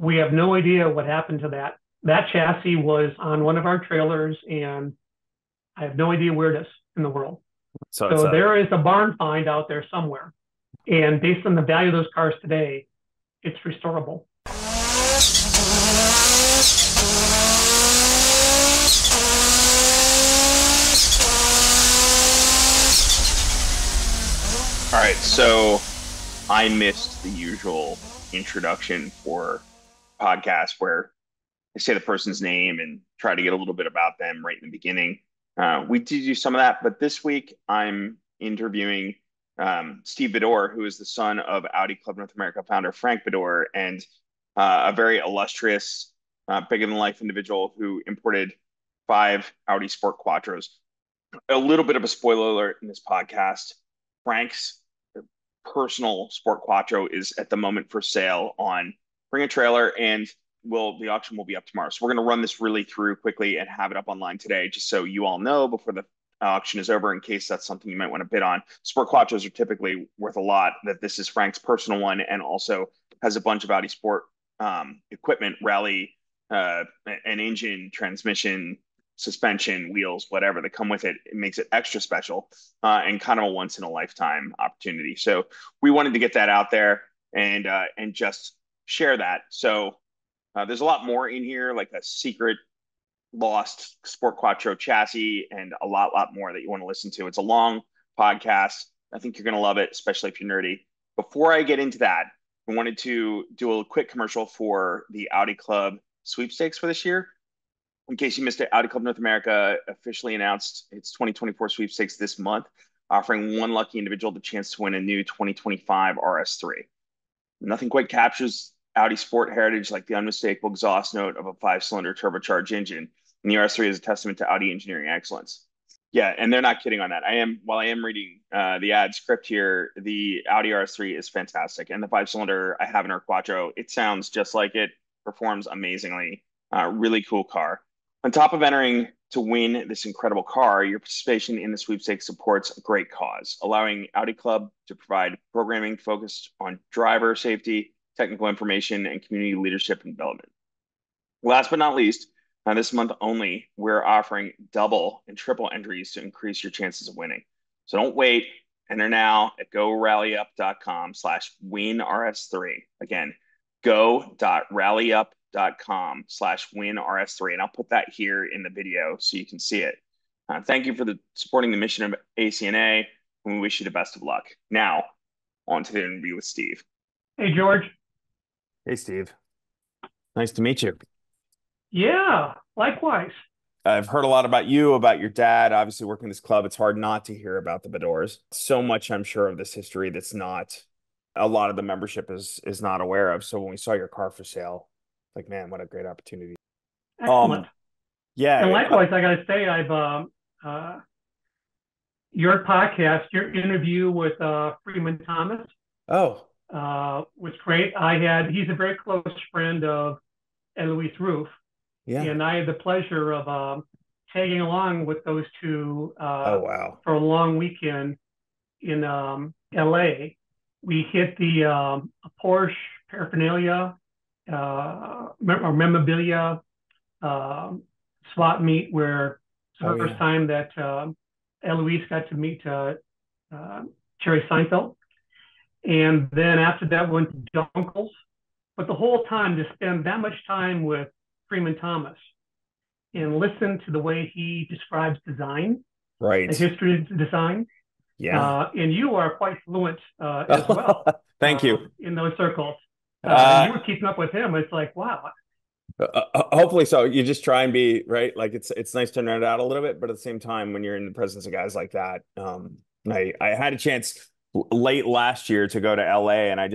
We have no idea what happened to that. That chassis was on one of our trailers, and I have no idea where it is in the world. So it's So a there is a barn find out there somewhere. And based on the value of those cars today, it's restorable. All right, so I missed the usual introduction for podcast where I say the person's name and try to get a little bit about them right in the beginning. We did do some of that, but this week I'm interviewing Steve Beddor, who is the son of Audi Club North America founder Frank Beddor, and a very illustrious, bigger than life individual who imported 5 Audi Sport Quattros. A little bit of a spoiler alert in this podcast. Frank's personal Sport Quattro is at the moment for sale on Bring a Trailer, and the auction will be up tomorrow. So we're going to run this really through quickly and have it up online today, just so you all know before the auction is over, in case that's something you might want to bid on. Sport Quattros are typically worth a lot. That this is Frank's personal one, and also has a bunch of Audi Sport equipment, rally, an engine, transmission, suspension, wheels, whatever that come with it. It makes it extra special and kind of a once in a lifetime opportunity. So we wanted to get that out there and just share that. So there's a lot more in here, like a secret lost Sport Quattro chassis and a lot more that you want to listen to. It's a long podcast. I think you're going to love it, especially if you're nerdy. Before I get into that, I wanted to do a quick commercial for the Audi Club sweepstakes for this year. In case you missed it, Audi Club North America officially announced its 2024 sweepstakes this month, offering one lucky individual the chance to win a new 2025 RS3. Nothing quite captures Audi Sport heritage like the unmistakable exhaust note of a 5-cylinder turbocharged engine, and the RS3 is a testament to Audi engineering excellence. Yeah, and they're not kidding on that. While I am reading the ad script here, the Audi RS3 is fantastic, and the 5-cylinder I have in our Quattro, it sounds just like it, performs amazingly. Really cool car. On top of entering to win this incredible car, your participation in the sweepstakes supports a great cause, allowing Audi Club to provide programming focused on driver safety, technical information, and community leadership and development. Last but not least, this month only, we're offering double and triple entries to increase your chances of winning. So don't wait. Enter now at gorallyup.com/winrs3. Again, go.rallyup.com/winrs3. And I'll put that here in the video so you can see it. Thank you for supporting the mission of ACNA, and we wish you the best of luck. Now, on to the interview with Steve. Hey, George. Hey, Steve. Nice to meet you. Yeah, likewise. I've heard a lot about you, about your dad, obviously working this club. It's hard not to hear about the Beddors. So much, I'm sure, of this history that's not a lot of the membership is not aware of. So when we saw your car for sale, like, man, what a great opportunity. Excellent. Yeah. And likewise, I got to say, I've your podcast, your interview with Freeman Thomas Oh, was great. He's a very close friend of Eloise Roof, yeah. and I had the pleasure of tagging along with those two Oh, wow. for a long weekend in LA. We hit the Porsche paraphernalia or memorabilia swap meet, where it's the first time that Eloise got to meet Jerry Seinfeld. And then after that, went to Dunkels. But the whole time, to spend that much time with Freeman Thomas and listen to the way he describes design, Right. the history of design. Yeah. And you are quite fluent as well. Thank you. In those circles. And you were keeping up with him. It's like, wow. Hopefully so. You just try and be right. Like it's nice to nerd out a little bit, but at the same time, when you're in the presence of guys like that, I had a chance late last year to go to LA, and I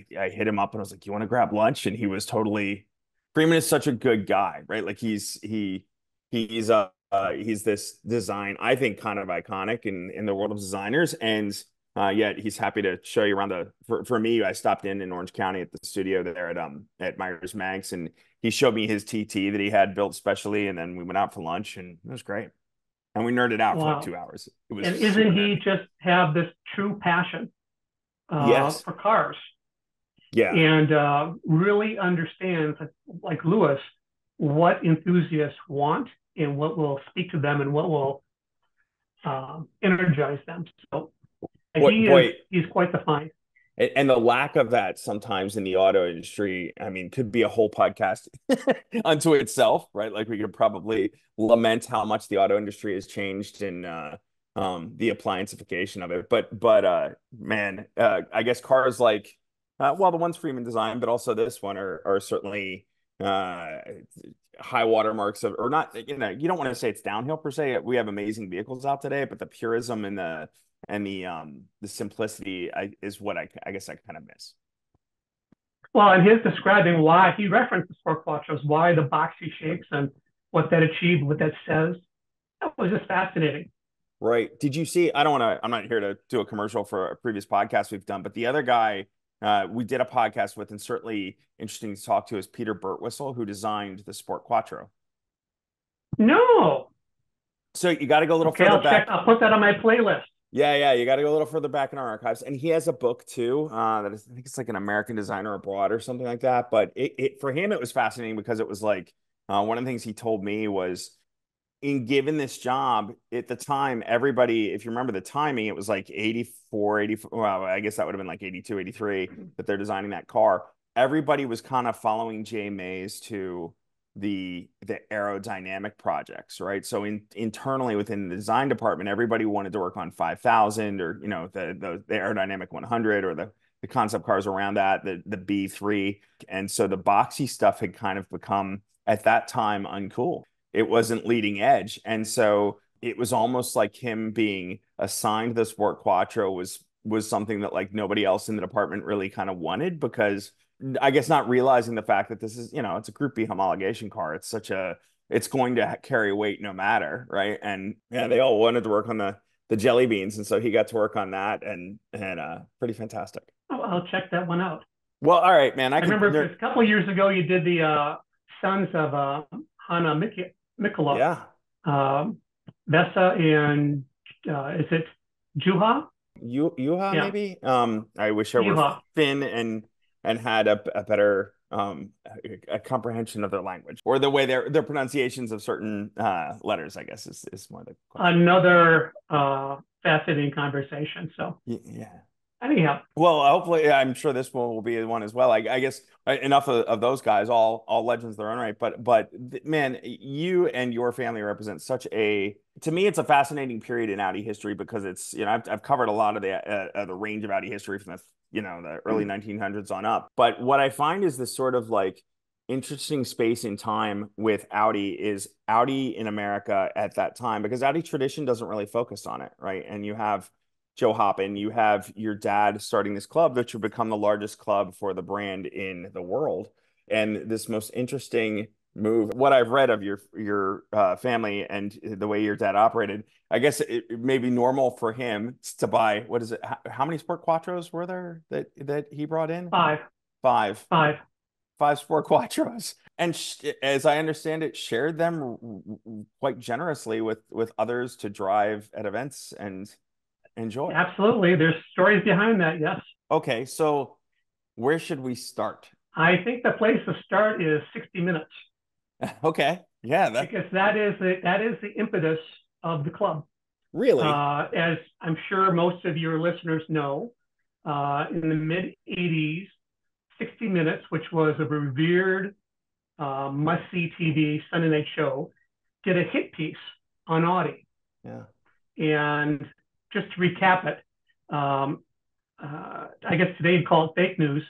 hit him up and I was like, "You want to grab lunch?" And he was totally. Freeman is such a good guy, right? Like he's this design, I think, kind of iconic in the world of designers, and yet he's happy to show you around for me. I stopped in Orange County at the studio there at Myers Manx, and he showed me his TT that he had built specially, and then we went out for lunch, and it was great. And we nerded out for like 2 hours. It was. And isn't he just have this true passion Yes. for cars? Yeah. and really understands, like Lewis, what enthusiasts want and what will speak to them and what will energize them. So Boy, he's quite the find. and the lack of that sometimes in the auto industry, I mean, could be a whole podcast unto itself, right? Like we could probably lament how much the auto industry has changed in the applianceification of it. But man, I guess cars like well, the ones Freeman designed, but also this one are certainly uh high watermarks of, or not, you don't want to say it's downhill per se. We have amazing vehicles out today, but the purism and the simplicity is what I guess I kind of miss. Well, and his describing why he referenced the Sport Quattros, why the boxy shapes and what that achieved, what that says. That was just fascinating. Right. Did you see? I don't want to. I'm not here to do a commercial for a previous podcast we've done, but the other guy we did a podcast with, and certainly interesting to talk to, is Peter Birtwistle, who designed the Sport Quattro. No. So you got to go a little Okay, further back. I'll put that on my playlist. Yeah, you got to go a little further back in our archives, and he has a book too. That is, I think it's like an American Designer Abroad or something like that. But for him, it was fascinating because it was like one of the things he told me was, in given this job at the time, everybody, if you remember the timing, it was like 84, 84. Well, I guess that would have been like 82, 83 that they're designing that car. Everybody was kind of following Jay Mays to the aerodynamic projects, right? So internally within the design department, everybody wanted to work on 5000, or the aerodynamic 100, or the concept cars around that, the B3. And so the boxy stuff had kind of become at that time uncool. It wasn't leading edge. And so it was almost like him being assigned the Sport Quattro was something that like nobody else in the department really kind of wanted, because I guess not realizing the fact that this is, it's a Group B homologation car. It's going to carry weight no matter, right? And yeah, they all wanted to work on the jelly beans, and so he got to work on that, and pretty fantastic. Oh, I'll check that one out. Well, all right, man. I remember a couple of years ago you did the Sons of Hanna Mikkola. Yeah. Vesa and is it Juha? Juha, Yeah. maybe. I wish I were Finn and had a better a comprehension of their language, or the way their pronunciations of certain letters, I guess, is more the question. Another fascinating conversation. So yeah. Anyhow, well, hopefully, I'm sure this one will be one as well. I guess enough of those guys, all legends of their own right. But man, you and your family represent such to me, it's a fascinating period in Audi history, because it's, I've covered a lot of the range of Audi history from the early 1900s on up. But what I find is this sort of like interesting space in time with Audi is Audi in America at that time, because Audi tradition doesn't really focus on it, right? And you have Joe Hoppen, you have your dad starting this club that would become the largest club for the brand in the world. And this most interesting move, what I've read of your family and the way your dad operated, I guess it may be normal for him to buy, what is it? How many Sport Quattros were there that he brought in? Five Sport Quattros. And as I understand it, shared them quite generously with others to drive at events and enjoy. Absolutely. There's stories behind that. Yes. Okay. So where should we start? I think the place to start is 60 Minutes. Okay. Yeah. Because that is the impetus of the club. Really? As I'm sure most of your listeners know, in the mid 80s, 60 Minutes, which was a revered must-see TV Sunday night show, did a hit piece on Audi. Yeah. And just to recap it, I guess today you'd call it fake news.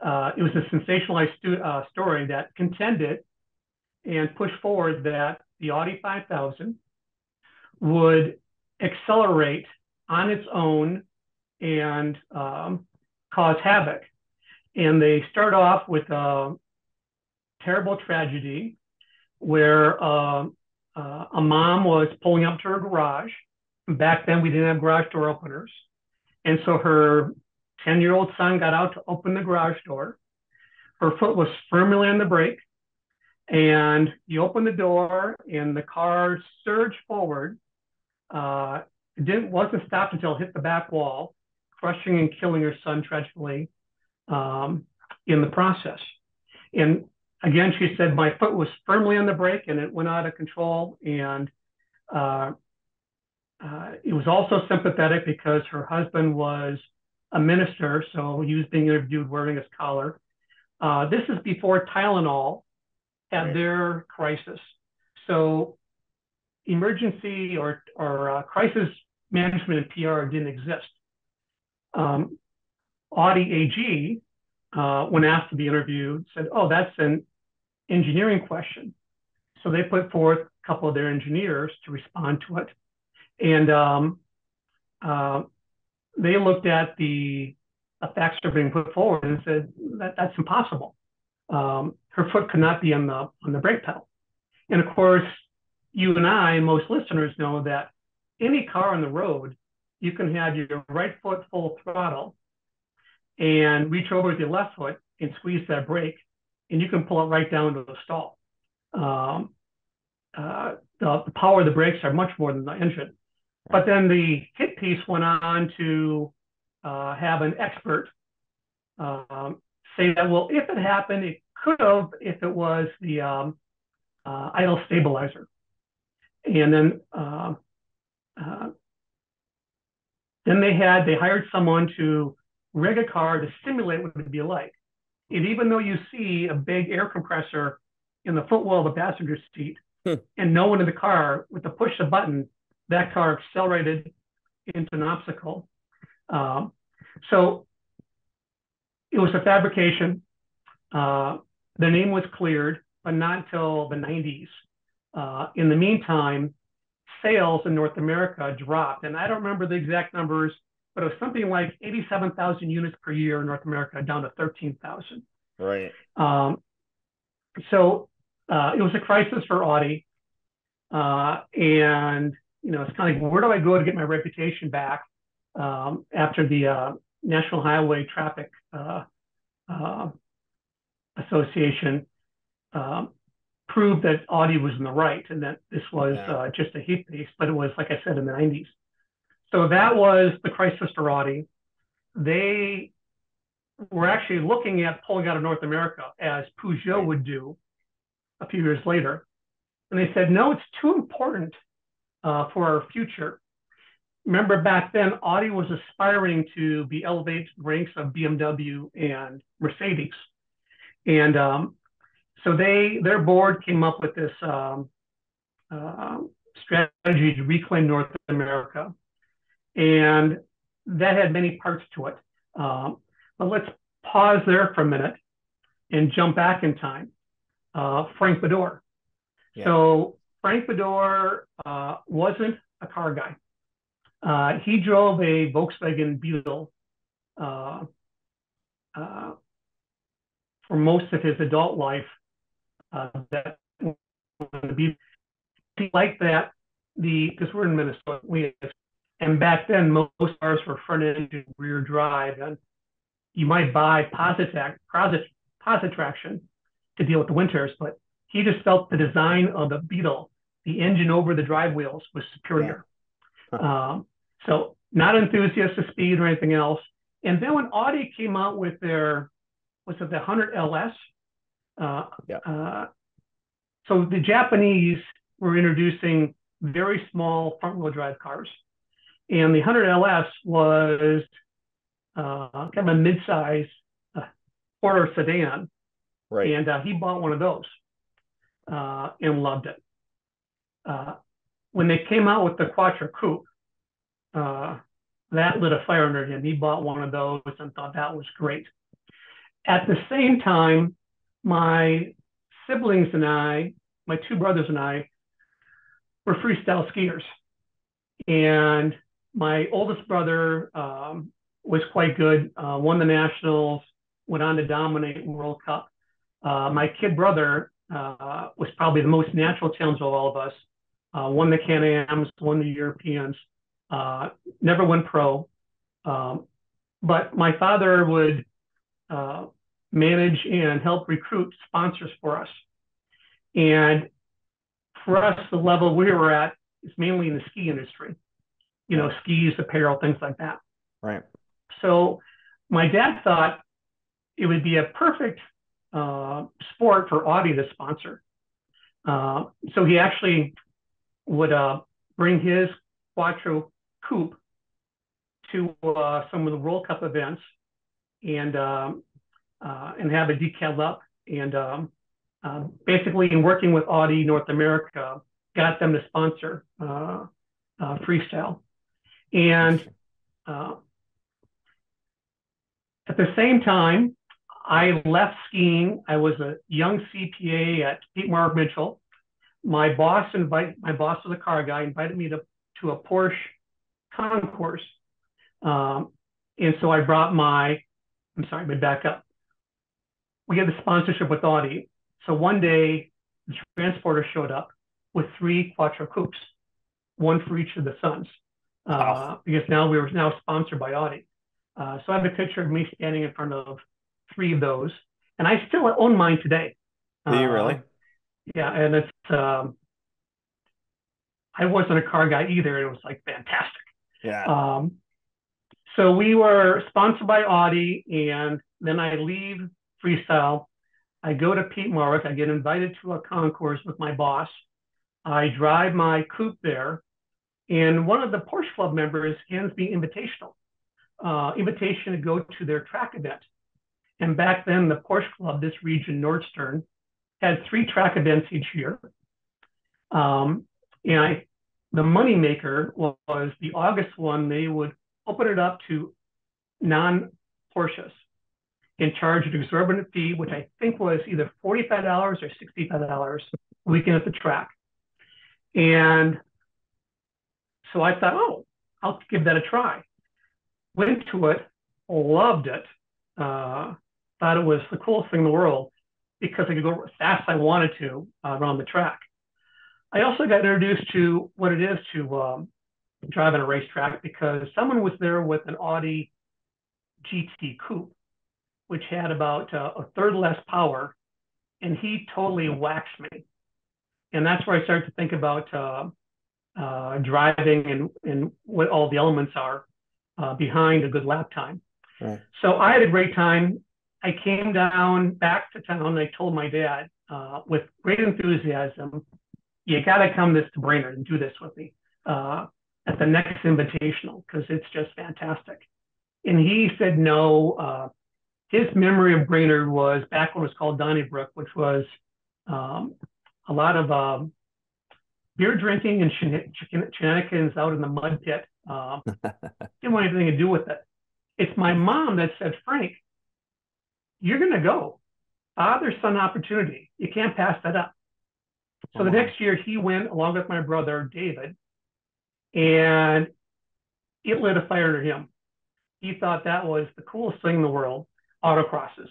It was a sensationalized story that contended and pushed forward that the Audi 5000 would accelerate on its own and cause havoc. And they start off with a terrible tragedy where a mom was pulling up to her garage. Back then, we didn't have garage door openers. And so her 10-year-old son got out to open the garage door. Her foot was firmly on the brake. And you open the door, and the car surged forward. It wasn't stopped until it hit the back wall, crushing and killing her son tragically. in the process. And again, she said, my foot was firmly on the brake and it went out of control. And it was also sympathetic because her husband was a minister, so he was being interviewed wearing his collar. This is before Tylenol had their crisis. So emergency or crisis management and PR didn't exist. Audi AG, when asked to be interviewed, said, oh, that's an engineering question. So they put forth a couple of their engineers to respond to it. And they looked at the facts that are being put forward and said, that's impossible. Her foot could not be on the brake pedal. And of course, you and I, most listeners know that any car on the road, you can have your right foot full throttle and reach over with your left foot and squeeze that brake, and you can pull it right down to a stall. The power of the brakes are much more than the engine. But then the hit piece went on to have an expert say that, well, if it happened, it could have if it was the idle stabilizer. And then they hired someone to rig a car to simulate what it would be like. And even though you see a big air compressor in the footwell of the passenger seat and no one in the car, with the push of a button, that car accelerated into an obstacle. So it was a fabrication. The name was cleared, but not until the 90s. In the meantime, sales in North America dropped. And I don't remember the exact numbers, but it was something like 87,000 units per year in North America, down to 13,000. Right. So it was a crisis for Audi. And, it's kind of like, where do I go to get my reputation back after the National Highway Traffic Association proved that Audi was in the right and that this was just a heat piece, but it was, like I said, in the 90s. So that was the crisis for Audi. They were actually looking at pulling out of North America, as Peugeot would do a few years later. And they said, no, it's too important for our future. Remember back then, Audi was aspiring to be elevated ranks of BMW and Mercedes. And so their board came up with this strategy to reclaim North America. And that had many parts to it. But let's pause there for a minute and jump back in time. Frank Beddor. Yeah. So Frank Beddor wasn't a car guy. He drove a Volkswagen Beetle for most of his adult life. Like that, because we're in Minnesota, and back then most cars were front engine, rear drive, and you might buy positive traction to deal with the winters, but he just felt the design of the Beetle, the engine over the drive wheels, was superior. Yeah. So not enthusiast of speed or anything else. And then when Audi came out with their, was it the 100 LS? So the Japanese were introducing very small front-wheel drive cars. And the 100 LS was kind of a mid-size quarter sedan. Right. And he bought one of those and loved it. When they came out with the Quattro Coupe, that lit a fire under him. He bought one of those and thought that was great. At the same time, my siblings and I, my two brothers and I, were freestyle skiers. And my oldest brother was quite good, won the nationals, went on to dominate World Cup. My kid brother was probably the most natural talent of all of us, won the Can-Ams, won the Europeans, never went pro. But my father would manage and help recruit sponsors for us. And for us, the level we were at is mainly in the ski industry, skis, apparel, things like that. Right. So my dad thought it would be a perfect sport for Audi to sponsor. So he actually would bring his Quattro coupe to some of the World Cup events and have it decaled up. And basically, in working with Audi North America, got them to sponsor freestyle. And at the same time, I left skiing. I was a young CPA at Pete Mark Mitchell. My boss was a car guy, invited me to a Porsche concourse. And so I brought let me back up. We had the sponsorship with Audi. So one day, the transporter showed up with 3 Quattro coupes, one for each of the sons. Because now we were sponsored by Audi. So I have a picture of me standing in front of 3 of those, and I still own mine today. Do you really? Yeah, and it's I wasn't a car guy either. It was like fantastic. Yeah. So we were sponsored by Audi, and then I leave freestyle. I go to Pete Marwick. I get invited to a concourse with my boss. I drive my coupe there, and one of the Porsche Club members hands me invitation to go to their track event. And back then, the Porsche Club, this region, Nordstern, had 3 track events each year. And the moneymaker was the August one. They would open it up to non-Porsches and charge an exorbitant fee, which I think was either $45 or $65 a weekend at the track. And so I thought, oh, I'll give that a try. Went to it, loved it, thought it was the coolest thing in the world because I could go as fast as I wanted to around the track. I also got introduced to what it is to drive on a racetrack because someone was there with an Audi GT coupe, which had about a third less power, and he totally waxed me. And that's where I started to think about driving and what all the elements are behind a good lap time. Right. So I had a great time. I came down back to town and I told my dad with great enthusiasm, you got to come to Brainerd and do this with me at the next invitational because it's just fantastic. And he said no. His memory of Brainerd was back when it was called Donnybrook, which was a lot of beer drinking and shenanigans out in the mud pit. Didn't want anything to do with it. It's my mom that said, Frank, you're going to go. Father-son opportunity. You can't pass that up. So the next year he went along with my brother, David, and it lit a fire under him. He thought that was the coolest thing in the world, autocrosses.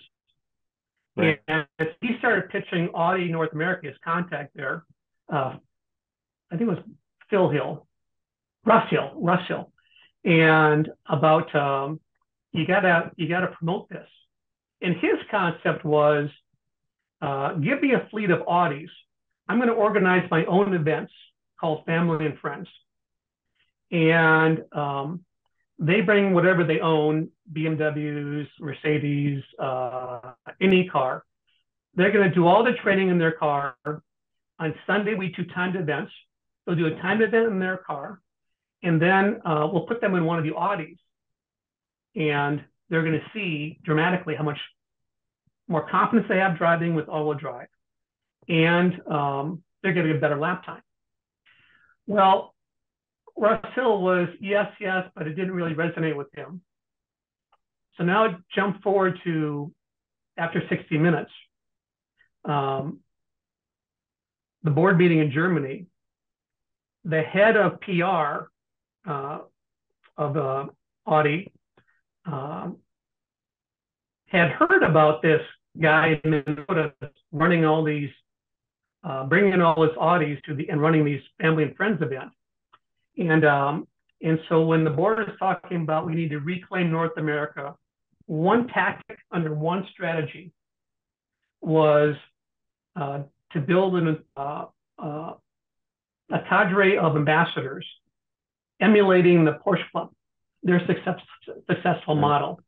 Right. And he started pitching Audi North America, his contact there. I think it was Russ Hill. And about, you gotta promote this. And his concept was, give me a fleet of Audis. I'm going to organize my own events called Family and Friends. And they bring whatever they own, BMWs, Mercedes, any car. They're going to do all the training in their car. On Sunday, we do timed events. They'll do a timed event in their car. And then we'll put them in one of the Audis. And they're going to see dramatically how much more confidence they have driving with all-wheel drive. And they're going to get a better lap time. Well, Russ Hill was yes, but it didn't really resonate with him. So now jump forward to after 60 minutes, the board meeting in Germany, the head of PR of Audi had heard about this guy in Minnesota running all these, bringing in all his Audis and running these family and friends events. And so when the board is talking about we need to reclaim North America, one tactic under one strategy was to build a cadre of ambassadors emulating the Porsche Club, their successful model.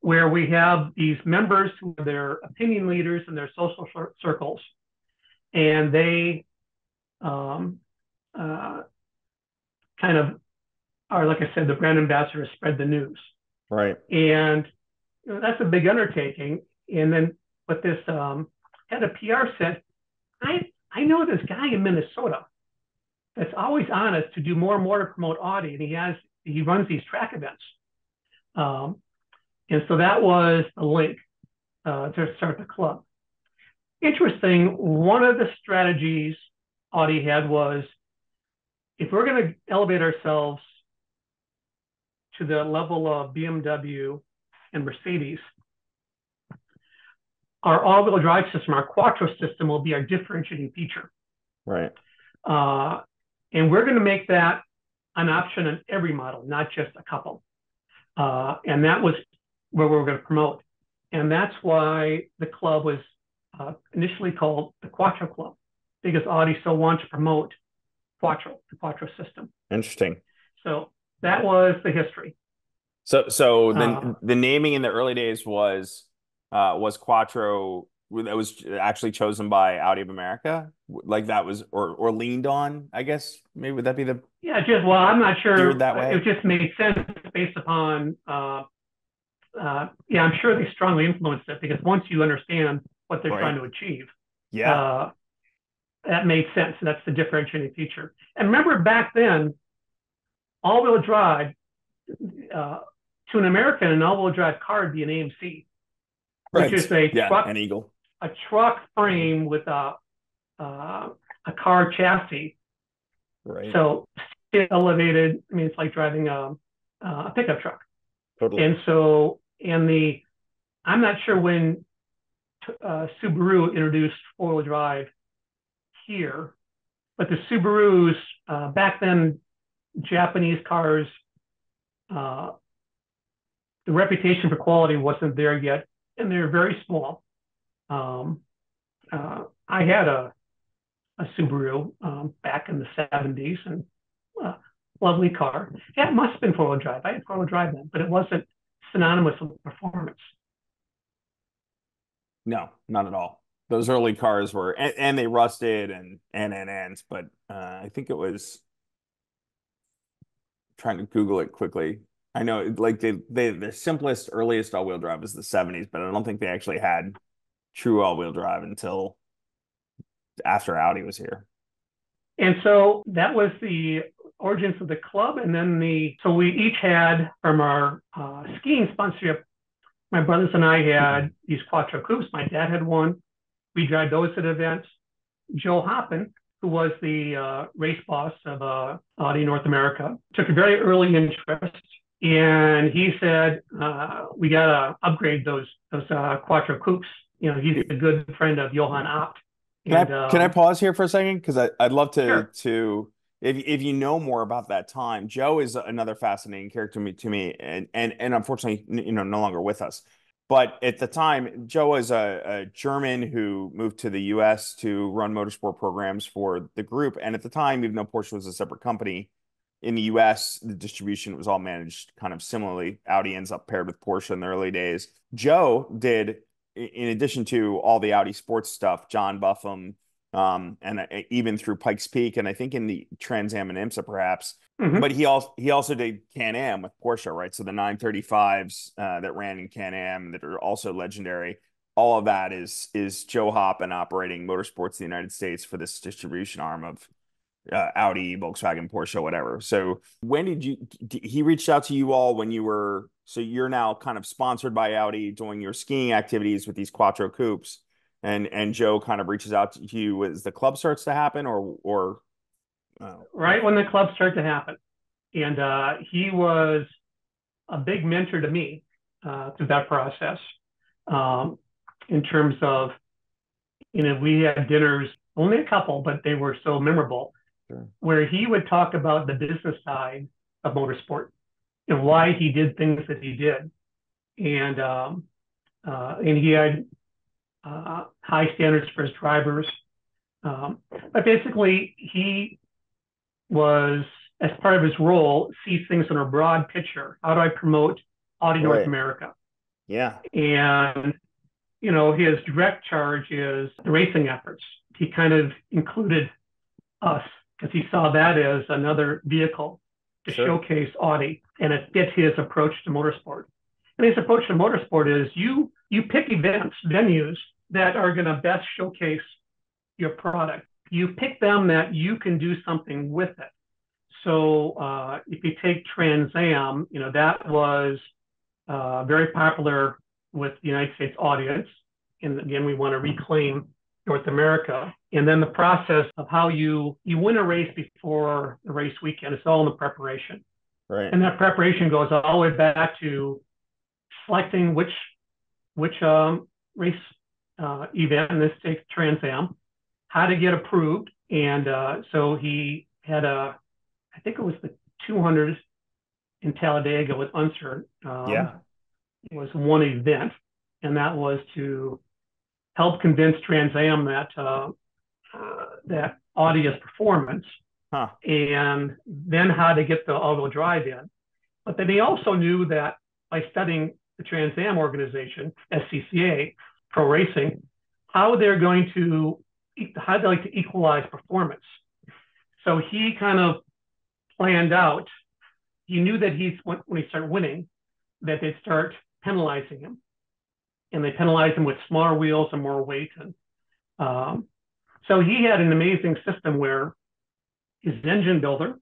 where we have these members who are their opinion leaders in their social circles, and they kind of are, like I said, the brand ambassadors, spread the news. Right. And that's a big undertaking. And then, but this head of PR said, I know this guy in Minnesota that's always honest to do more and more to promote Audi, and he runs these track events. And so that was the link to start the club. Interesting, one of the strategies Audi had was, if we're going to elevate ourselves to the level of BMW and Mercedes, our all-wheel drive system, our quattro system, will be our differentiating feature. Right. And we're going to make that an option on every model, not just a couple. And that was where we were going to promote. And that's why the club was initially called the Quattro Club, because Audi so wanted to promote quattro, the quattro system. Interesting. So that was the history. So then the naming in the early days was Quattro. That was actually chosen by Audi of America, like that was, or leaned on, I guess. Maybe would that be the I'm not sure. That way? It just made sense based upon I'm sure they strongly influenced it, because once you understand what they're trying to achieve, that made sense. That's the differentiating feature. And remember, back then, all-wheel drive, to an American, an all-wheel drive car would be an AMC, which is an Eagle, a truck frame with a car chassis. Right. So elevated. I mean, it's like driving a pickup truck. Totally. And so, I'm not sure when Subaru introduced four-wheel drive here, but the Subarus back then, Japanese cars, the reputation for quality wasn't there yet, and they're very small. I had a Subaru back in the 70s, and lovely car. Yeah, it must have been four-wheel drive. I had four-wheel drive then, but it wasn't synonymous with performance. No, not at all. Those early cars were, and they rusted and but I think it was, trying to Google it quickly. I know, like the simplest, earliest all-wheel drive was the 70s, but I don't think they actually had true all-wheel drive until after Audi was here. And so that was the origins of the club. And then so we each had, from our skiing sponsorship, my brothers and I had these quattro coupes. My dad had one. We drive those at events. Joe Hoppen, who was the race boss of Audi North America, took a very early interest, and he said, we got to upgrade those quattro coupes. You know, he's a good friend of Johann Abt. Can I pause here for a second? Because I'd love to, sure. If you know more about that time. Joe is another fascinating character to me, and unfortunately, no longer with us. But at the time, Joe was a German who moved to the U.S. to run motorsport programs for the group. And at the time, even though Porsche was a separate company, in the U.S., the distribution was all managed kind of similarly. Audi ends up paired with Porsche in the early days. Joe did, in addition to all the Audi Sports stuff, John Buffum, and even through Pikes Peak, and I think in the Trans Am and IMSA perhaps. Mm-hmm. But he also did Can-Am with Porsche, right? So the 935s that ran in Can-Am that are also legendary. All of that is Joe Hoppen operating Motorsports in the United States for this distribution arm of Audi, Volkswagen, Porsche, whatever. So when he reached out to you all when you were, so you're now kind of sponsored by Audi doing your skiing activities with these quattro coupes, and Joe kind of reaches out to you as the club starts to happen, or right when the club started to happen. And he was a big mentor to me through that process, in terms of, we had dinners, only a couple, but they were so memorable, where he would talk about the business side of motorsport and why he did things that he did. And he had high standards for his drivers. But basically, he was, as part of his role, sees things in a broad picture. How do I promote Audi North America? Yeah. And, his direct charge is the racing efforts. He kind of included us because he saw that as another vehicle to Sure. showcase Audi, and it fit his approach to motorsport. And his approach to motorsport is you pick events, venues that are going to best showcase your product. You pick them that you can do something with it. So if you take Trans Am, that was very popular with the United States audience. And again, we want to reclaim North America. And then the process of how you win a race before the race weekend, it's all in the preparation. Right. And that preparation goes all the way back to selecting which race event, in this case Trans Am, how to get approved. And so he had I think it was the 200 in Talladega with Unser. Yeah. It was one event, and that was to help convince Trans Am that Audi is performance, Huh. and then how to get the all-wheel drive in. But then he also knew that by studying the Trans Am organization, SCCA, Pro Racing, how they like to equalize performance. So he kind of planned out. He knew that when he started winning, that they'd start penalizing him, and they penalized him with smaller wheels and more weight. And so he had an amazing system where his engine builder,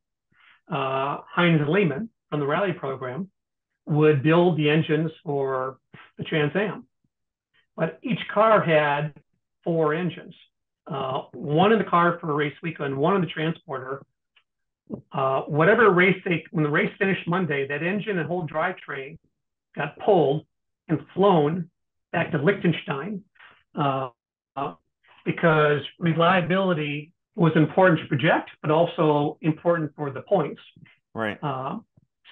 Heinz Lehmann from the rally program, would build the engines for the Trans Am. But each car had 4 engines, one in the car for a race weekend, one in the transporter. Whatever race when the race finished Monday, that engine and whole drivetrain got pulled and flown back to Liechtenstein because reliability was important to project, but also important for the points. Right.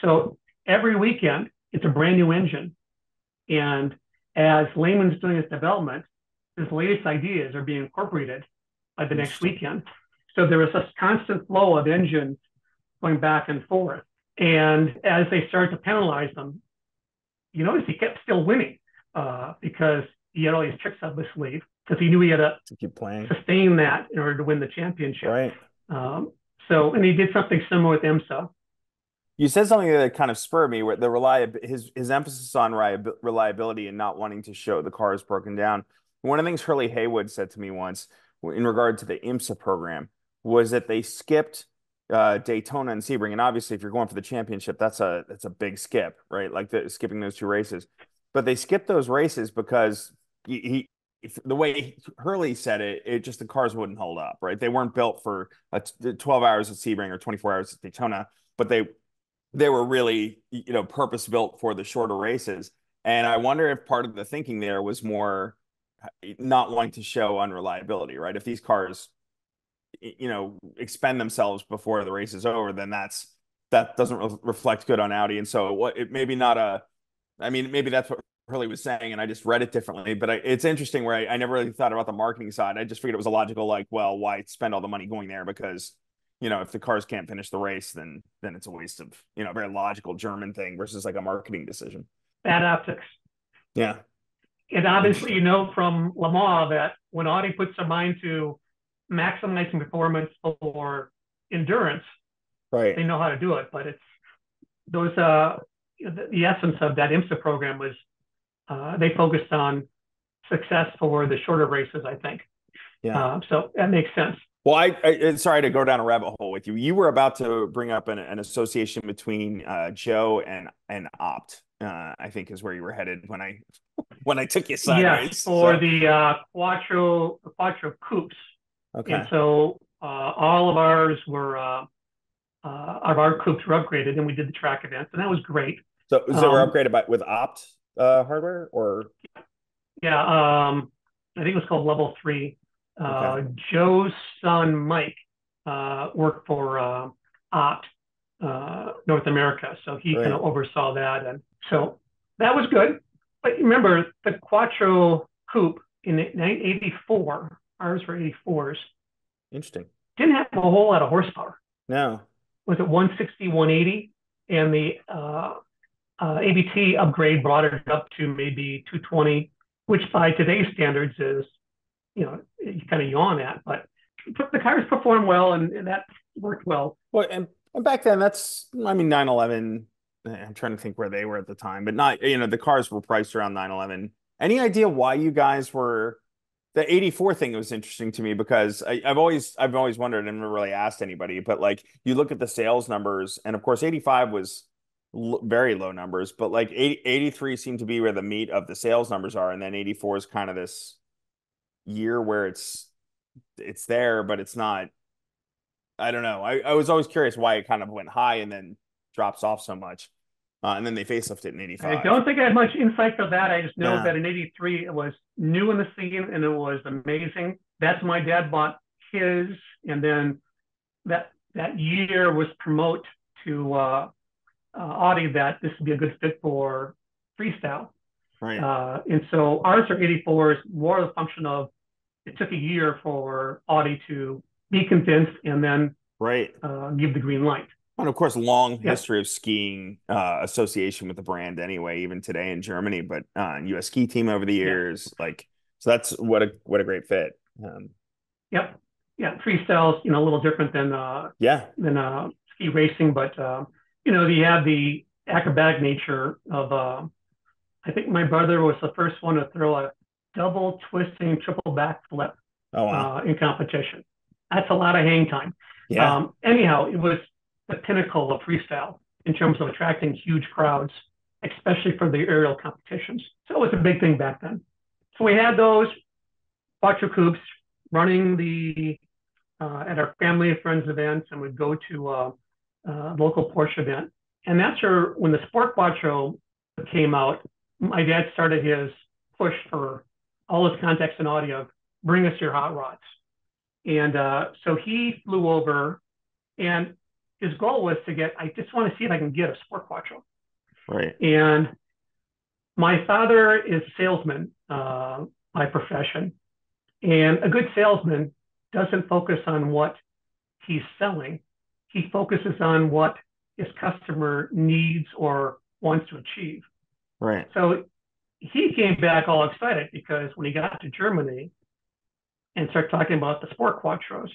So every weekend, it's a brand new engine. And as Lehman's doing his development, his latest ideas are being incorporated by the next weekend. So there was this constant flow of engines going back and forth. And as they started to penalize them, you notice he kept still winning because he had all these tricks up his sleeve because he knew he had to keep playing, sustain that in order to win the championship. Right. And he did something similar with IMSA. You said something that kind of spurred me, where his emphasis on reliability and not wanting to show the cars broken down. One of the things Hurley Haywood said to me once in regard to the IMSA program was that they skipped Daytona and Sebring, and obviously if you're going for the championship, that's a big skip, right? Like skipping those 2 races, but they skipped those races because the way Hurley said it just the cars wouldn't hold up, right? They weren't built for 12 hours at Sebring or 24 hours at Daytona, but they were really, purpose built for the shorter races. And I wonder if part of the thinking there was more not wanting to show unreliability, right? If these cars, expend themselves before the race is over, then that doesn't reflect good on Audi. And so maybe that's what Hurley was saying, and I just read it differently. But it's interesting where I never really thought about the marketing side. I just figured it was a logical, like, well, why spend all the money going there? Because if the cars can't finish the race, then it's a waste of, a very logical German thing versus like a marketing decision. Bad optics. Yeah. And obviously, from Le Mans that when Audi puts their mind to maximizing performance for endurance, right, they know how to do it. But it's those, the essence of that IMSA program was they focused on success for the shorter races, I think. Yeah. So that makes sense. Well, I sorry to go down a rabbit hole with you. You were about to bring up an association between Joe and Opt. I think is where you were headed when I took you sideways. Yes, for the quattro coupes. Okay. And so all of ours were our coupes were upgraded, and we did the track events, and that was great. So they were upgraded with Opt hardware, or? Yeah, I think it was called Level 3. Okay. Joe's son Mike worked for Opt North America, so he kind of oversaw that, and so that was good. But remember, the Quattro Coupe in 1984, ours were 84s. Interesting. Didn't have a whole lot of horsepower. No. Was it 160, 180? And ABT upgrade brought it up to maybe 220, which by today's standards is, you know, you kind of yawn at, but the cars perform well, and that worked well. Well, and back then, that's, I mean, 911. I'm trying to think where they were at the time, but not, you know, the cars were priced around 911. Any idea why you guys were the 84 thing was interesting to me because I've always wondered and never really asked anybody, but like you look at the sales numbers, and of course 85 was very low numbers, but like 83 seemed to be where the meat of the sales numbers are, and then 84 is kind of this year where it's there, but it's not. I don't know. I was always curious why it kind of went high and then drops off so much. And then they facelifted it in I 85. don't think I had much insight for that. I just know Yeah. that in 83, it was new in the scene and it was amazing. That's when my dad bought his. And then that year was promote to Audi that this would be a good fit for freestyle. Right. And so ours are 84s, more a function of it took a year for Audi to be convinced and then Right. give the green light. And of course, long Yeah. history of skiing association with the brand anyway, even today in Germany, but US ski team over the years. Yeah. Like, so that's what a great fit. Yep. Yeah. Freestyle's, you know, a little different than Yeah. ski racing, but you know, you have the acrobatic nature of I think my brother was the first one to throw a double twisting triple backflip Oh wow. in competition. That's a lot of hang time. Yeah. Anyhow, it was the pinnacle of freestyle in terms of attracting huge crowds, especially for the aerial competitions. So it was a big thing back then. So we had those quattro coupes running the at our family and friends events, and we'd go to a local Porsche event. And that's where, when the Sport Quattro came out, my dad started his push for all his contacts in Audi of bring us your hot rods. And so he flew over, and his goal was to get, I just want to see if I can get a Sport Quattro. Right. And my father is a salesman by profession. And a good salesman doesn't focus on what he's selling. He focuses on what his customer needs or wants to achieve. Right. So he came back all excited because when he got to Germany and started talking about the Sport Quattros,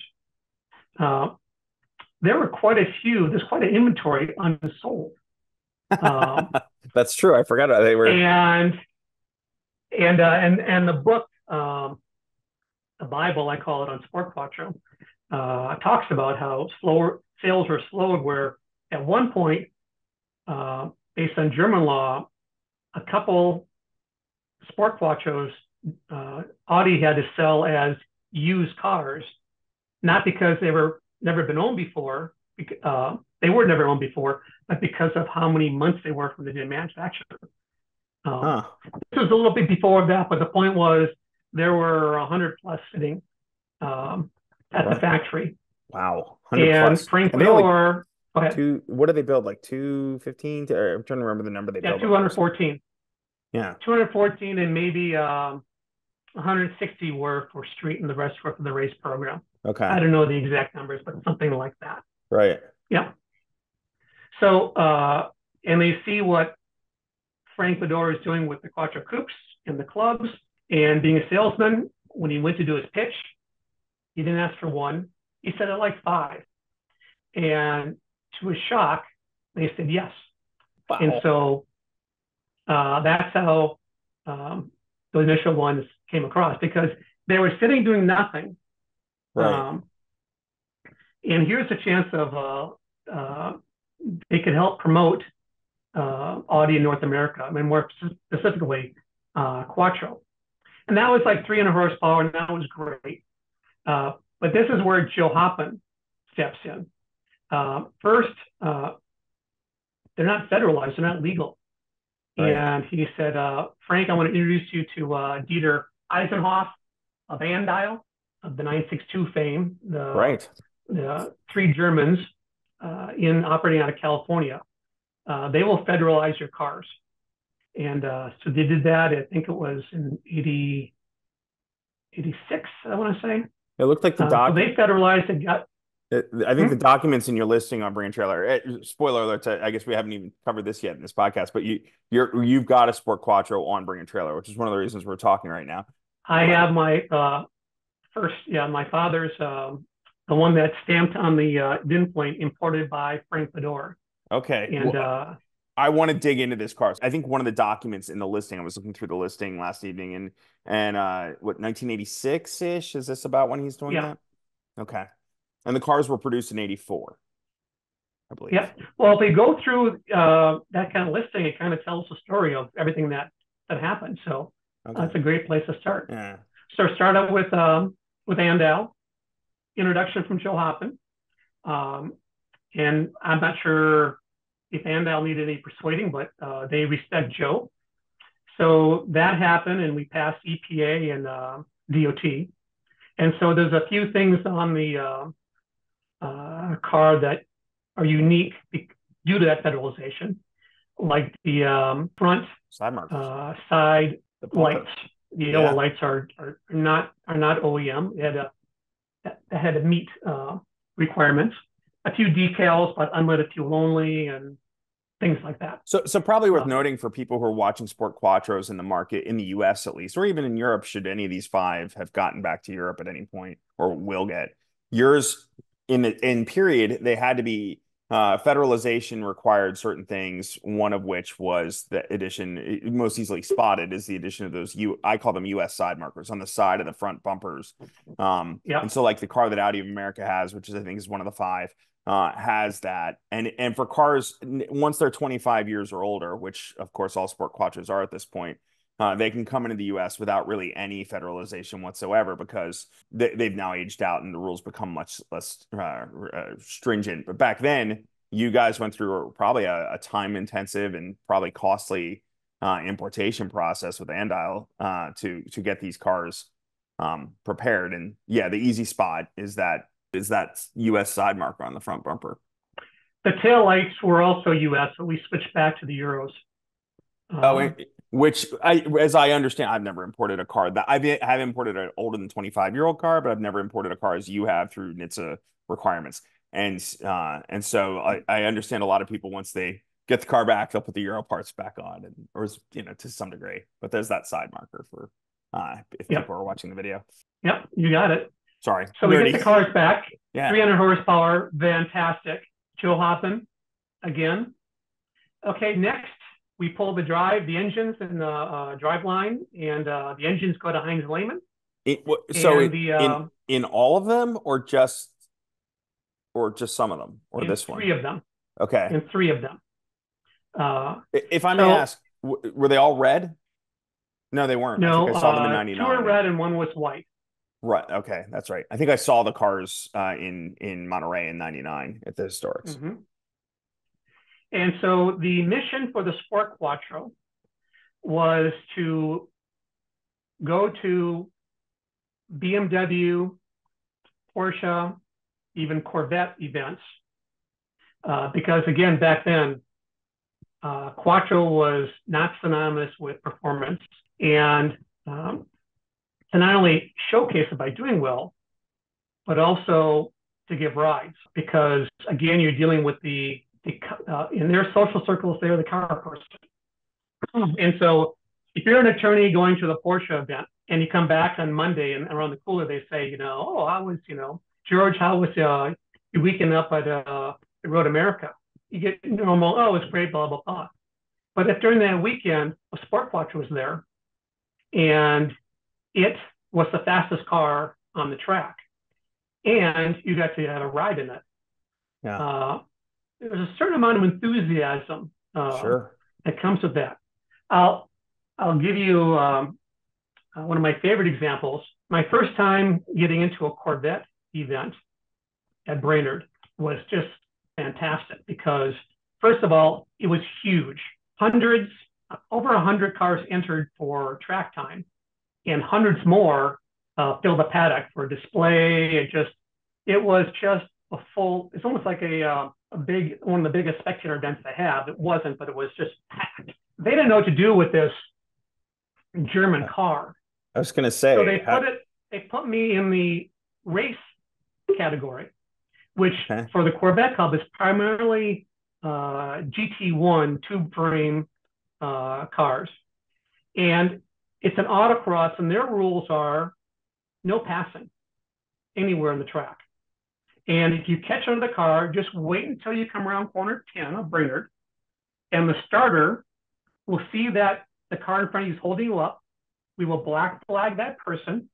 there were quite a few. There's quite an inventory unsold. That's true. I forgot they were. And the book, the Bible, I call it, on Sport Quattro, talks about how sales were slowed. Where at one point, based on German law, a couple Sport Quattros Audi had to sell as used cars, not because they were never been owned before. They were never owned before, but because of how many months they were from the manufacturer. This was a little bit before that, but the point was there were 100 plus sitting at the factory. Wow, 100 and plus. Frank And Beddor, what do they build? Like 215? I'm trying to remember the number they built. 214. Yeah, 214, and maybe 160 were for street, and the rest were for the race program. Okay. I don't know the exact numbers, but something like that. Right. Yeah. So, and they see what Frank Beddor is doing with the Quattro Coupes in the clubs, and being a salesman, when he went to do his pitch, he didn't ask for one. He said, I'd like 5. And to his shock, they said yes. Wow. And so that's how the initial ones came across, because they were sitting doing nothing. Right. And here's a chance of they could help promote Audi in North America. I mean, more specifically, Quattro. And that was like 300 horsepower, and that was great. But this is where Joe Hoppen steps in. First, they're not federalized, they're not legal. Right. And he said, Frank, I want to introduce you to Dieter Eisenhoff of Andile, of the 962 fame. The 3 Germans operating out of California. They will federalize your cars. And so they did that. I think it was in 86, I want to say. It looked like the doc. So they federalized and got. I think the documents in your listing on Brand Trailer, spoiler alert, I guess we haven't even covered this yet in this podcast, but you've got a Sport Quattro on Brand Trailer, which is one of the reasons we're talking right now. I have my my father's, the one that's stamped on the VIN plate, imported by Frank Beddor. Okay. And I want to dig into this car. I think one of the documents in the listing, I was looking through the listing last evening, and what, 1986-ish? Is this about when he's doing that? Okay. And the cars were produced in 84, I believe. Yeah. Well, if we go through that kind of listing, it kind of tells the story of everything that happened. So that's a great place to start. Yeah. So start out with Andal, introduction from Joe Hoppen. And I'm not sure if Andal needed any persuading, but they respect Joe. So that happened, and we passed EPA and DOT. And so there's a few things on the car that are unique due to that federalization, like the front side lights. The yellow lights are not OEM. It had to meet requirements. A few decals, but unleaded fuel only, and things like that. So probably worth noting for people who are watching Sport Quattros in the market, in the US at least, or even in Europe, should any of these five have gotten back to Europe at any point or will get. Yours, in period, they had to be, federalization required certain things, one of which was the addition, most easily spotted, is the addition of those, I call them US side markers on the side of the front bumpers. And so like the car that Audi of America has, which is, I think, is one of the five, has that. And for cars, once they're 25 years or older, which of course all Sport Quattros are at this point, they can come into the US without really any federalization whatsoever, because they've now aged out and the rules become much less stringent. But back then, you guys went through probably a time-intensive and probably costly importation process with Andal to get these cars prepared. And yeah, the easy spot is that US side marker on the front bumper. The tail lights were also US, but we switched back to the Euros. Which, as I understand, I've never imported a car that have imported an older than 25-year-old car, but I've never imported a car as you have through NHTSA requirements. And so I understand a lot of people, once they get the car back, they'll put the Euro parts back on, or to some degree. But there's that side marker for if people are watching the video. Yep, you got it. Sorry. So we get the cars back. Yeah. 300 horsepower, fantastic. Joe Hoppen again. Okay, next we pull the engines and the drive line, and the engines go to Heinz Lehmann. In all of them, or just some of them, or this one? 3 of them. Okay. In 3 of them. If I may ask, were they all red? No, they weren't. No, I think I saw them in 99. 2 were red and 1 was white. Right. Okay, that's right. I think I saw the cars in Monterey in 99 at the Historics. Mm-hmm. And so the mission for the Sport Quattro was to go to BMW, Porsche, even Corvette events, because again, back then, Quattro was not synonymous with performance, and to not only showcase it by doing well, but also to give rides, because again, you're dealing with in their social circles, they're the car person. And so if you're an attorney going to the Porsche event and you come back on Monday and around the cooler, they say, how was, George, how was your weekend up at Road America? You get normal, it's great, blah, blah, blah. But if during that weekend, a Sport Quattro was there, and it was the fastest car on the track, and you got to have a ride in it. Yeah. There's a certain amount of enthusiasm that comes with that. I'll give you one of my favorite examples. My first time getting into a Corvette event at Brainerd was just fantastic, because first of all, it was huge. Over 100 cars entered for track time, and hundreds more filled the paddock for display. It was just a full. It's almost like one of the biggest spectator events they have. It wasn't, but it was just packed. They didn't know what to do with this German car. I was going to say, so they put me in the race category, which Okay. for the Corvette Club is primarily GT1 tube frame cars. And it's an autocross, and their rules are no passing anywhere in the track. And if you catch under the car, just wait until you come around corner 10 of Brainerd, and the starter will see that the car in front of you is holding you up. We will black flag that person.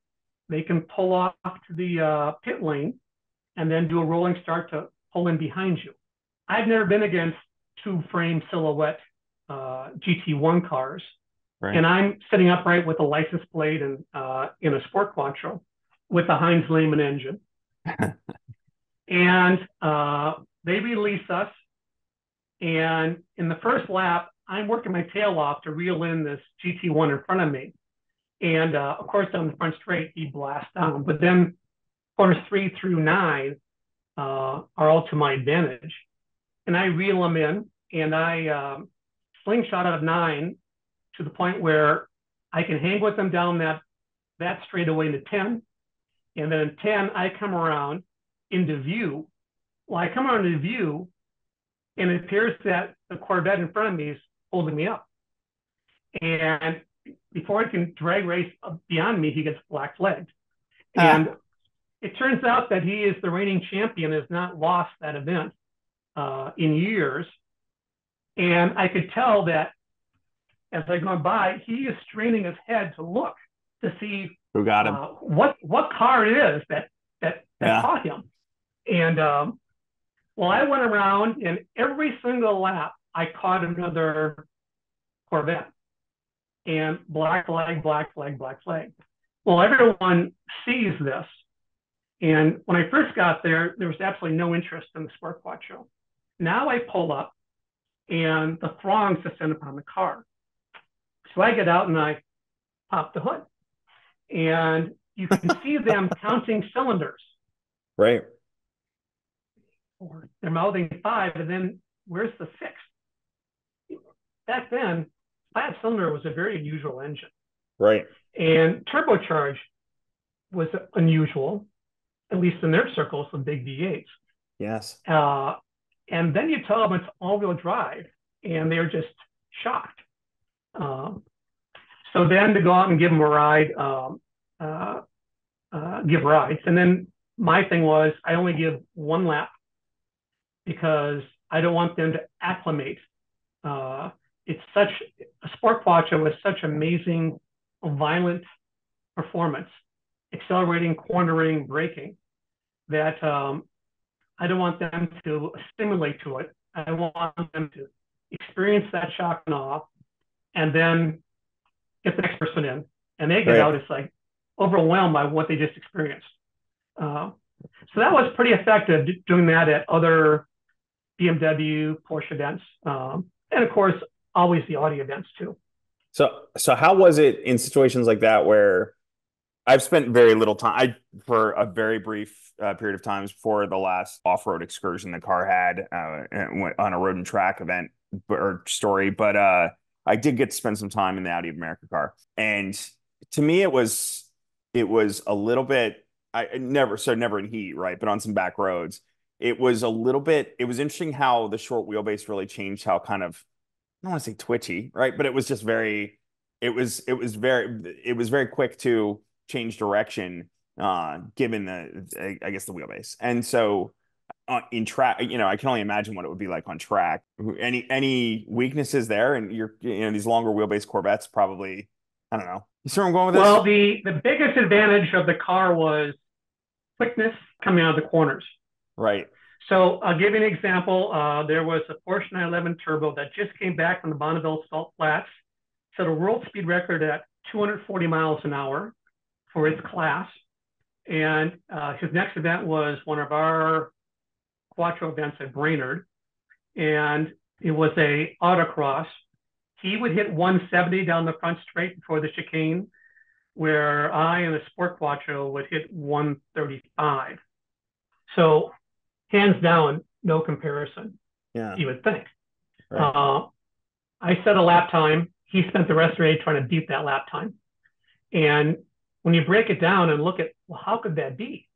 They can pull off to the pit lane and then do a rolling start to pull in behind you. I've never been against tube frame silhouette GT1 cars. Right. And I'm sitting upright with a license plate and in a Sport Quattro with a Heinz Lehman engine. And they release us. And in the first lap, I'm working my tail off to reel in this GT1 in front of me. And of course, on the front straight, he blasts down. But then corners 3 through 9 are all to my advantage. And I reel them in, and I slingshot out of 9 to the point where I can hang with them down that straightaway into 10. And then in 10, I come around into view. Well, I come around into view, and it appears that the Corvette in front of me is holding me up. And before I can drag race beyond me, he gets black flagged. And it turns out that he is the reigning champion, has not lost that event in years. And I could tell that as I go by, he is straining his head to look to see who got him, what car it is that caught him. And well, I went around, and every single lap I caught another Corvette, and black flag, black flag, black flag. Well, everyone sees this. And when I first got there, there was absolutely no interest in the Sport Quattro. Now I pull up, and the throngs descend upon the car. So I get out and I pop the hood, and you can see them counting cylinders. Right. Or they're mouthing 5, and then where's the 6? Back then, 5-cylinder was a very unusual engine. Right. And turbocharged was unusual, at least in their circles, the big V8s. Yes. And then you tell them it's all-wheel drive, and they're just shocked. So then to go out and give them a ride, give rides. And then my thing was I only give one lap because I don't want them to acclimate. It's such a Sport Quattro with such amazing, violent performance, accelerating, cornering, braking, that I don't want them to assimilate to it. I want them to experience that shock and awe, and then get the next person in. And they get out, it's like overwhelmed by what they just experienced. So that was pretty effective, doing that at other BMW, Porsche events. And of course, always the Audi events too. So how was it in situations like that where I've spent very little time, for a very brief period of times before the last off-road excursion the car had on a road and track event or story, but I did get to spend some time in the Audi of America car. And to me, it was a little bit, never in heat, right? But on some back roads, it was interesting how the short wheelbase really changed how kind of, I don't want to say twitchy, right? But it was just very very quick to change direction, given I guess the wheelbase. And so in track, I can only imagine what it would be like on track. Any weaknesses there? And these longer wheelbase Corvettes probably, I don't know. You see where I'm going with this? Well, the biggest advantage of the car was quickness coming out of the corners. Right. So I'll give you an example. There was a Porsche 911 Turbo that just came back from the Bonneville Salt Flats, set a world speed record at 240 miles an hour for its class. And his next event was one of our Quattro events at Brainerd. And it was a autocross. He would hit 170 down the front straight before the chicane, where I in the Sport Quattro would hit 135. So hands down, no comparison. Yeah, you would think. Right. I set a lap time. He spent the rest of the day trying to beat that lap time. And when you break it down and look at, well, how could that be?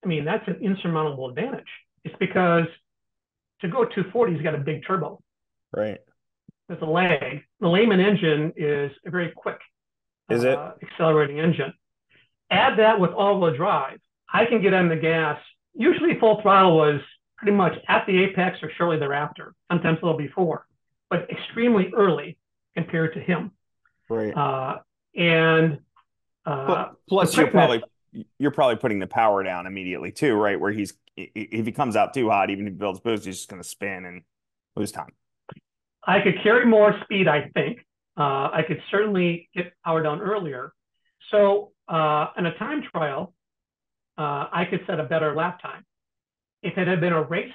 I mean, that's an insurmountable advantage. It's because to go 240, he's got a big turbo. Right. There's a lag. The Lehman engine is a very quick Is it? accelerating engine. Add that with all-wheel drive, I can get on the gas. Usually full throttle was pretty much at the apex or shortly thereafter, sometimes a little before, but extremely early compared to him. Right. Plus you're probably putting the power down immediately too, right? Where if he comes out too hot, even if he builds boost, he's just going to spin and lose time. I could carry more speed, I think. I could certainly get power down earlier. So in a time trial, I could set a better lap time. If it had been a race,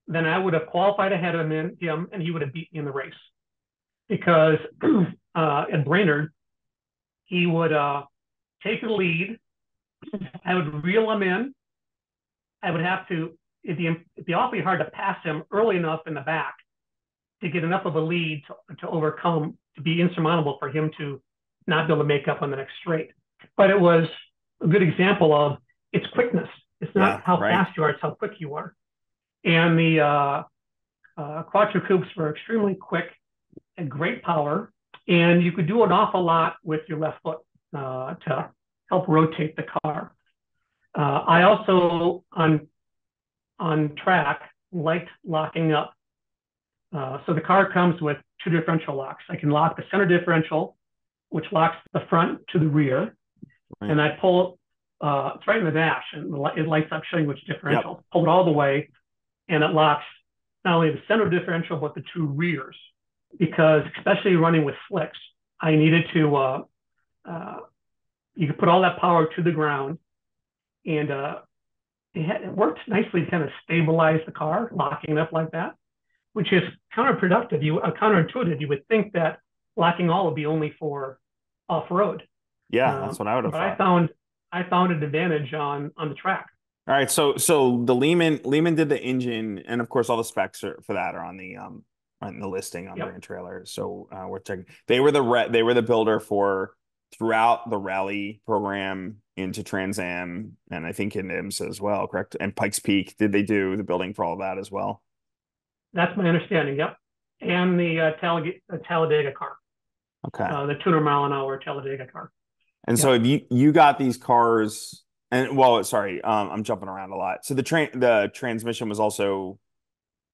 then I would have qualified ahead of him and he would have beat me in the race. Because at Brainerd, he would take the lead. I would reel him in. I would have to, it'd be awfully hard to pass him early enough in the back to get enough of a lead to overcome, to be insurmountable for him to not be able to make up on the next straight. But it was a good example of its quickness. It's not how fast you are, it's how quick you are. And the quattro coupes were extremely quick and great power. And you could do an awful lot with your left foot to help rotate the car. I also, on track, liked locking up. So the car comes with two differential locks. I can lock the center differential, which locks the front to the rear. Right. And I pull it's right in the dash, and it lights up showing which differential. Yep. Pull it all the way, and it locks not only the center differential, but the two rears. Because especially running with slicks, I needed to, you could put all that power to the ground, and it worked nicely to kind of stabilize the car, locking it up like that, which is counterproductive. Counterintuitive. You would think that locking all would be only for off-road. Yeah, that's what I would have thought. I found an advantage on the track. All right, so the Lehman did the engine, and of course all the specs for that are on the listing on Brand Trailer. So we're checking. They were the builder for throughout the rally program into Trans Am, and I think in IMSA as well, correct? And Pikes Peak, did they do the building for all of that as well? That's my understanding. Yep, and the Talladega car. Okay. The 200-mile-an-hour Talladega car. And so if you got these cars, and I'm jumping around a lot. So the transmission was also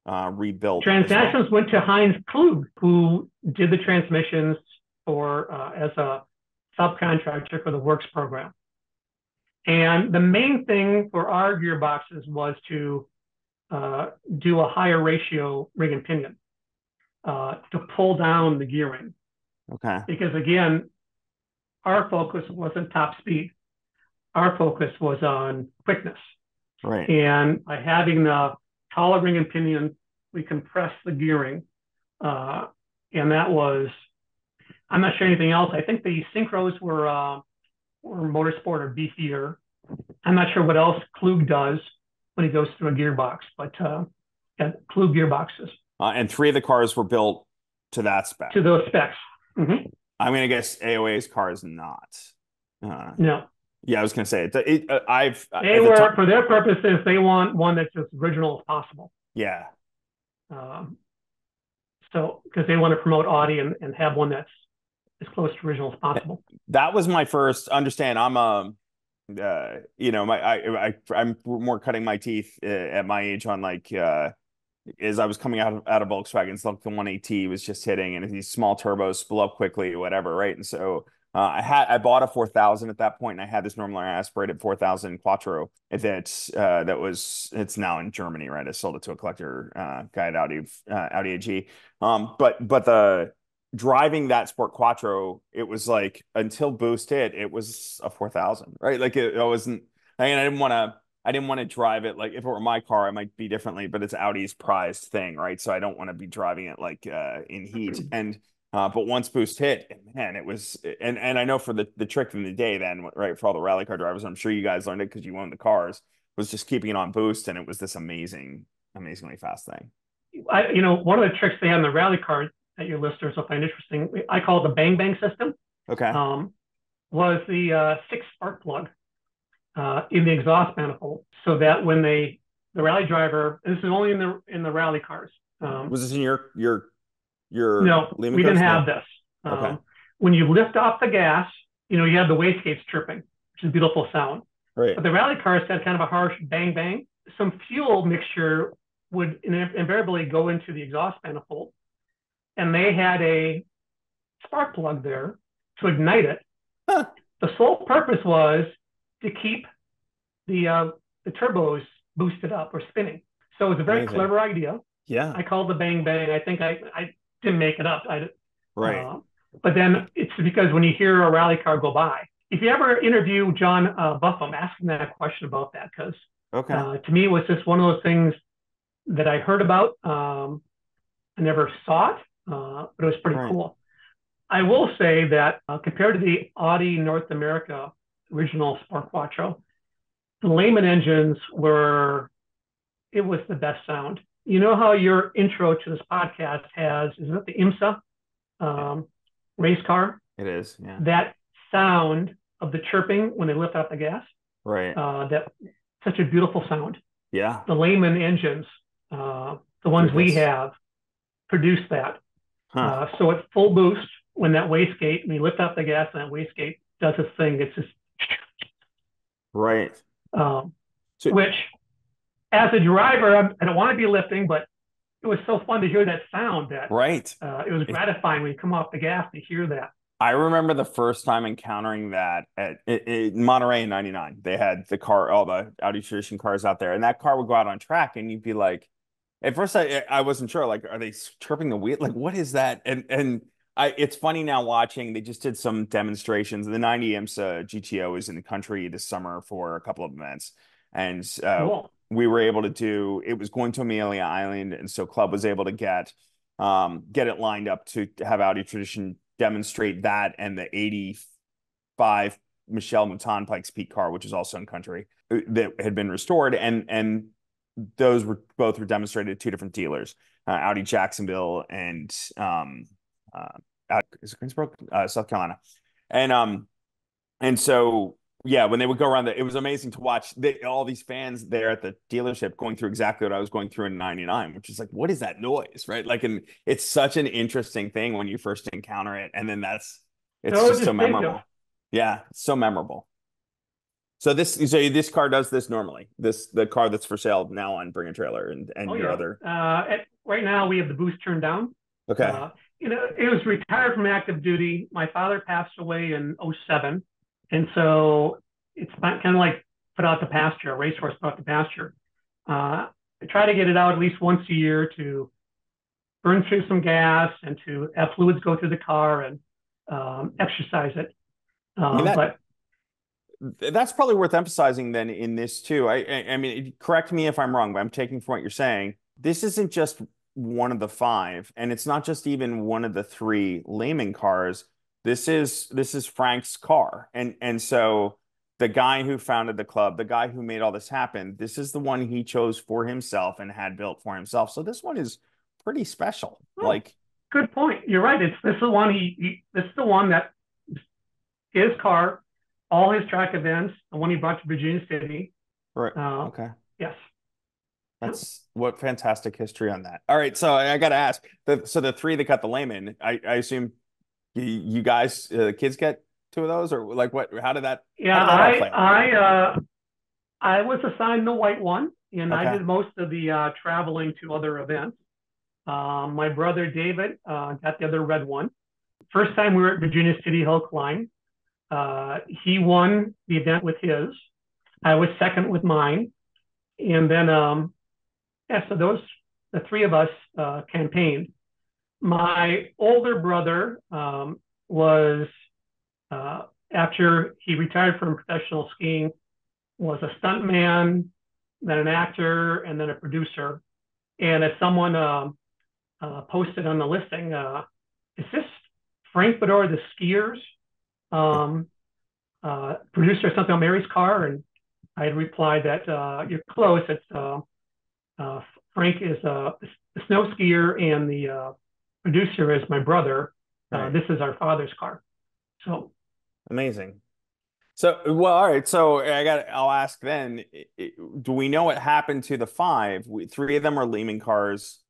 rebuilt. Transmissions went to Heinz Klug, who did the transmissions for as a subcontractor for the Works program. And the main thing for our gearboxes was to do a higher ratio ring and pinion to pull down the gearing. Okay. Because again, our focus wasn't top speed. Our focus was on quickness. Right. And by having the taller ring and pinion, we compressed the gearing. And that was, I'm not sure anything else. I think the synchros were Motorsport or beefier. I'm not sure what else Klug does when he goes through a gearbox, but Klug gearboxes. And 3 of the cars were built to that spec. To those specs. Mm-hmm. I mean, I guess AOA's car is not. No. Yeah, I was going to say They were for their purposes. They want one that's as original as possible. Yeah. So because they want to promote Audi and have one that's as close to original as possible. That was my first. Understand? I'm I'm more cutting my teeth at my age on as I was coming out of Volkswagen, like the 180 was just hitting, and these small turbos spool up quickly, whatever, right? And so I bought a 4000 at that point, and I had this normally aspirated 4000 Quattro it's now in Germany, right? I sold it to a collector guy at Audi AG. But the driving that Sport Quattro, it was like until boost hit, it was a 4000, right? Like it wasn't. I didn't want to drive it like if it were my car, I might be differently, but it's Audi's prized thing, right? So I don't want to be driving it like in heat. And but once boost hit, man, it was, and I know for the trick in the day then, right, for all the rally car drivers, I'm sure you guys learned it because you owned the cars, was just keeping it on boost, and it was this amazingly fast thing. One of the tricks they had in the rally car that your listeners will find interesting, I call it the bang bang system. Okay. Was the 6 spark plug in the exhaust manifold, so that when they the rally driver. This is only in the rally cars. Was this in your No, Lehman we didn't cars? have No. this. Okay. When you lift off the gas, you have the wastegates chirping, which is a beautiful sound. Right. But the rally cars had kind of a harsh bang bang. Some fuel mixture would invariably go into the exhaust manifold, and they had a spark plug there to ignite it. Huh. The sole purpose was to keep the turbos boosted up or spinning. So it was a very Amazing. clever idea. Yeah. I called the bang bang. I think I didn't make it up. Right. But then it's because when you hear a rally car go by, if you ever interview John Buffum, ask him that question about that, because Okay. to me it was just one of those things that I heard about. I never saw it, but it was pretty Right. cool. I will say that compared to the Audi North America original Sport Quattro, the Lehman engines it was the best sound. You know how your intro to this podcast is it the IMSA race car? It is. Yeah. That sound of the chirping when they lift off the gas, Right. that such a beautiful sound. Yeah. The Lehman engines, the ones we have, produce that. Huh. So at full boost, when that wastegate, when you lift off the gas and that wastegate does its thing, it's just Right. So- which, as a driver, I don't want to be lifting, but it was so fun to hear that sound that Right. it was gratifying when you come off the gas to hear that. I remember the first time encountering that at Monterey in '99. They had all the Audi tradition cars out there, and that car would go out on track, and you'd be like, at first I wasn't sure, like, are they chirping the wheel? Like, what is that? And it's funny now watching. They just did some demonstrations. The '90 IMSA GTO is in the country this summer for a couple of events, and Cool. we were able to do. It was going to Amelia Island, and so Club was able to get it lined up to have Audi Tradition demonstrate that and the '85 Michel Mouton Pike's Peak car, which is also in country, that had been restored, and those were demonstrated at two different dealers, Audi Jacksonville and is it Greensboro, South Carolina, and so yeah, when they would go around, it was amazing to watch all these fans there at the dealership going through exactly what I was going through in '99, which is like, what is that noise, right? Like, and it's such an interesting thing when you first encounter it, and then it's just so memorable. Yeah, it's so memorable. So this car does this normally. The car that's for sale now on Bring a Trailer and your other. Right now we have the boost turned down. Okay. It was retired from active duty. My father passed away in '07. And so it's kind of like put out to pasture, a racehorse put out to pasture. I try to get it out at least once a year to burn through some gas and to have fluids go through the car and exercise it. But that's probably worth emphasizing then in this too. I mean, correct me if I'm wrong, but I'm taking from what you're saying. This isn't just one of the five, and it's not just even one of the three Lehman cars. This is Frank's car. And so the guy who founded the club, the guy who made all this happen, this is the one he chose for himself and had built for himself. So this one is pretty special. Good point. You're right. This is the one this is the one that his car, all his track events, the one he brought to Virginia City. Right. Okay. Yes. That's what fantastic history on that. All right. So I got to ask, so the three that got the Lehman, I assume you guys, kids get two of those, or like what? How did that? Yeah, how did that play out? I was assigned the white one, and Okay. I did most of the traveling to other events. My brother David got the other red one. First time we were at Virginia City Hill Climb, he won the event with his. I was second with mine, and then so the three of us campaigned. My older brother was, after he retired from professional skiing, was a stuntman, then an actor, and then a producer. And as someone posted on the listing, is this Frank Beddor, the skiers, producer of something on Mary's car? And I had replied that you're close. It's Frank is the snow skier, and the producer is my brother. Right. This is our father's car. So amazing. So, well, all right. So I'll ask then, do we know what happened to the five? Three of them are Lehman cars,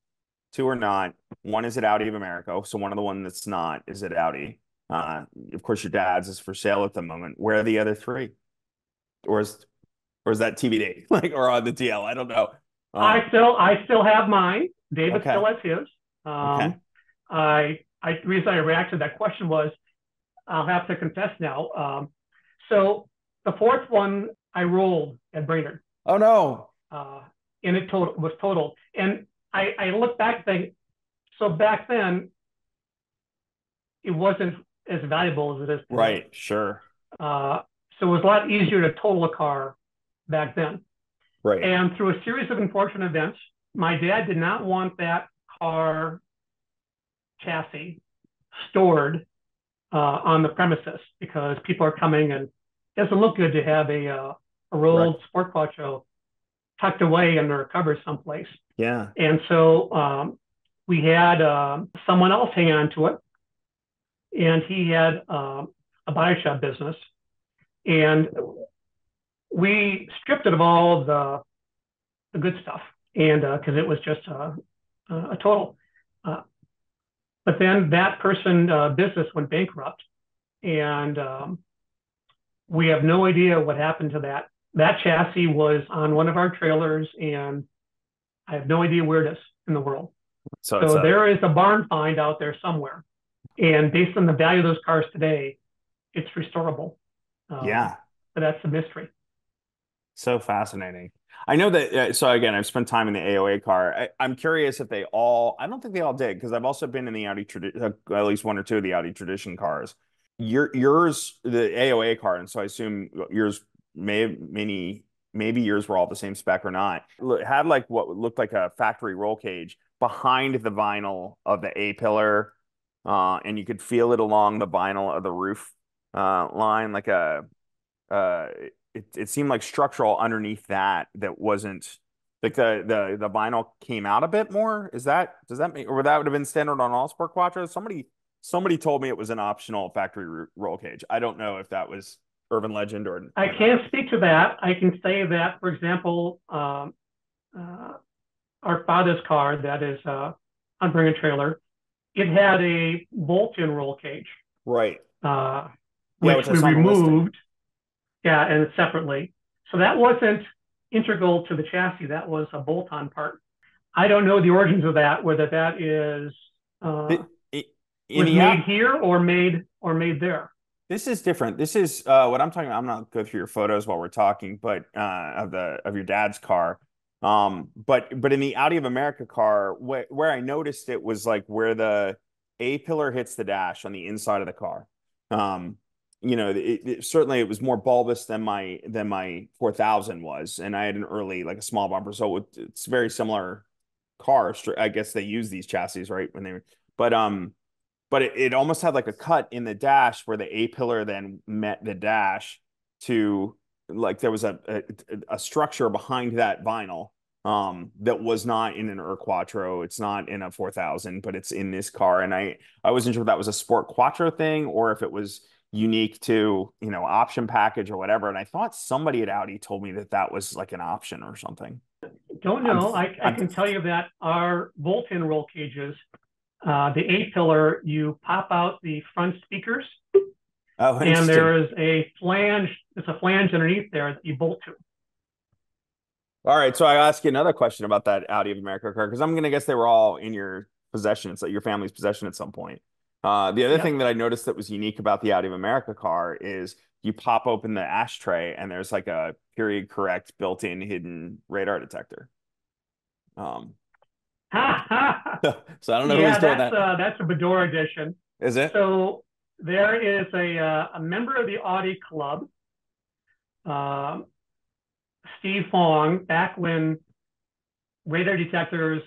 two are not. One is at Audi of America. So one of the one that's not is at Audi. Of course, your dad's is for sale at the moment. Where are the other three? Or is that TBD? Like, or on the TL? I don't know. I still have mine. David Okay. still has his. Okay. The reason I reacted to that question was, I'll have to confess now. So the fourth one I rolled at Brainerd. Oh no. And it was totaled. And I look back and think, so back then it wasn't as valuable as it is today. Right. Sure. So it was a lot easier to total a car back then. Right. And through a series of unfortunate events, my dad did not want that car chassis stored on the premises because people are coming, and it doesn't look good to have a rolled Sport Quattro tucked away under a cupboard someplace. Yeah. And so we had someone else hang on to it, and he had a body shop business, and we stripped it of all the good stuff, and because it was just a total. But then that business went bankrupt, and we have no idea what happened to that. That chassis was on one of our trailers, and I have no idea where it is in the world. So there is a barn find out there somewhere, and based on the value of those cars today, it's restorable. Yeah. But that's the mystery. So fascinating. I know that. So again, I've spent time in the AOA car. I'm curious if they all. I don't think they all did because I've also been in the Audi at least one or two of the Audi Tradition cars. Yours, the AOA car, and so I assume yours maybe yours were all the same spec or not. Had like what looked like a factory roll cage behind the vinyl of the A pillar, and you could feel it along the vinyl of the roof line, like a. It seemed like structural underneath that wasn't like the vinyl came out a bit more. Does that mean, or that would have been standard on all Sport Quattros? Somebody told me it was an optional factory roll cage. I don't know if that was urban legend or I can't speak to that. I can say that, for example, our father's car that is on Bring a Trailer, it had a bolt-in roll cage, right? Which we removed. Yeah, and separately. So that wasn't integral to the chassis. That was a bolt-on part. I don't know the origins of that, whether that is was made here or made there. This is different. This is what I'm talking about. I'm not go through your photos while we're talking, but of your dad's car. But in the Audi of America car, where I noticed it was like where the A pillar hits the dash on the inside of the car. Certainly it was more bulbous than my 4000 was, and I had an early like a small bumper, so it's very similar car. I guess they use these chassis right when they, but it almost had like a cut in the dash where the A pillar then met the dash to like there was a structure behind that vinyl that was not in an Quattro. It's not in a 4000, but it's in this car, and I wasn't sure if that was a Sport Quattro thing or if it was unique to option package or whatever. And I thought somebody at Audi told me that was like an option or something. Don't know. I can tell you that our bolt-in roll cages, the A pillar, you pop out the front speakers, and there is a flange. There's a flange underneath there that you bolt to. All right, so I ask you another question about that Audi of America car because I'm gonna guess they were all in your possession. It's like your family's possession at some point. The other thing that I noticed that was unique about the Audi of America car is you pop open the ashtray and there's like a period correct built-in hidden radar detector. So I don't know who's doing that. That's a Beddor edition. Is it? So there is a member of the Audi Club, Steve Fong, back when radar detectors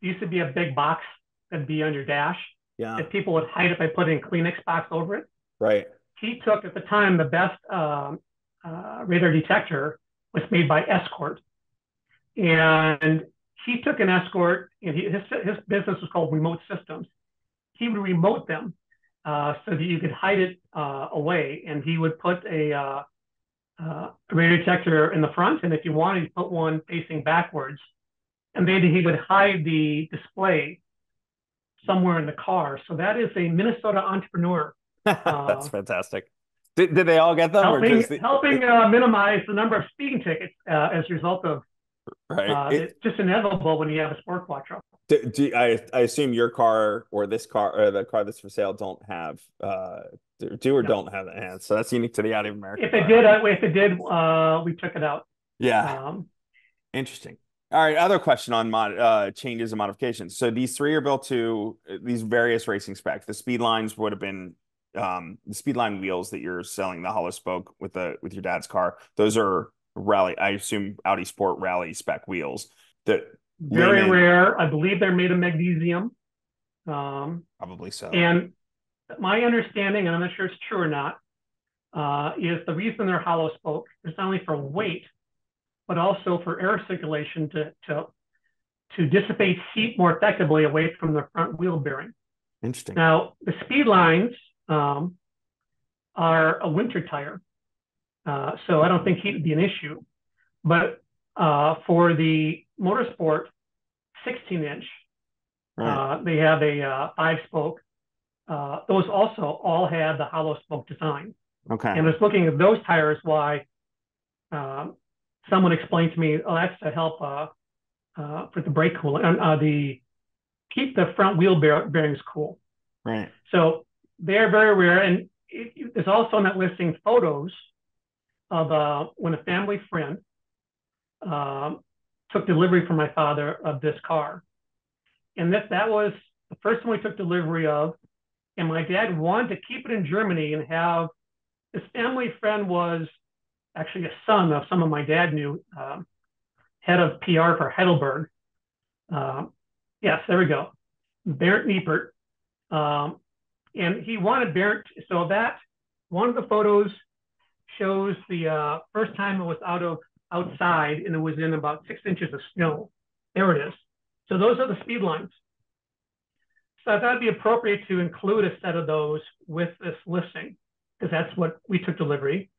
used to be a big box that'd be on your dash. Yeah. That people would hide it by putting a Kleenex box over it. Right. He took, at the time, the best radar detector was made by Escort. And he took an Escort, and his business was called Remote Systems. He would remote them so that you could hide it away. And he would put a radar detector in the front, and if you wanted, he'd put one facing backwards. And then he would hide the display somewhere in the car. So that is a Minnesota entrepreneur. That's fantastic. Did they all get them, helping minimize the number of speeding tickets as a result of it's just inevitable when you have a sport quattro. I assume your car or this car or the car that's for sale don't have don't have that. So that's unique to the Audi of America. If it did, we took it out. Yeah. Interesting. All right. Other question on changes and modifications. So these three are built to these various racing specs. The speed lines would have been the speed line wheels that you're selling, the hollow spoke with your dad's car. Those are rally. I assume Audi Sport rally spec wheels. That very rare. I believe they're made of magnesium. Probably so. And my understanding, and I'm not sure it's true or not, is the reason they're hollow spoke is not only for weight, but also for air circulation to dissipate heat more effectively away from the front wheel bearing. Interesting. Now, the speed lines are a winter tire, so I don't think heat would be an issue. But for the Motorsport 16-inch, they have a 5-spoke. Those also all had the hollow spoke design. Okay. And I was looking at those tires, why someone explained to me, oh, that's to help for the brake cooling, keep the front wheel bearings cool. Right. So they're very rare. And there's also on that listing photos of when a family friend took delivery from my father of this car. And that was the first one we took delivery of. And my dad wanted to keep it in Germany and have this family friend was actually a son of someone my dad knew, head of PR for Heidelberg. Yes, there we go. Bernd Niepert. And he wanted Bernd, so that one of the photos shows the first time it was outside and it was in about 6 inches of snow. There it is. So those are the speed lines. So I thought it'd be appropriate to include a set of those with this listing because that's what we took delivery.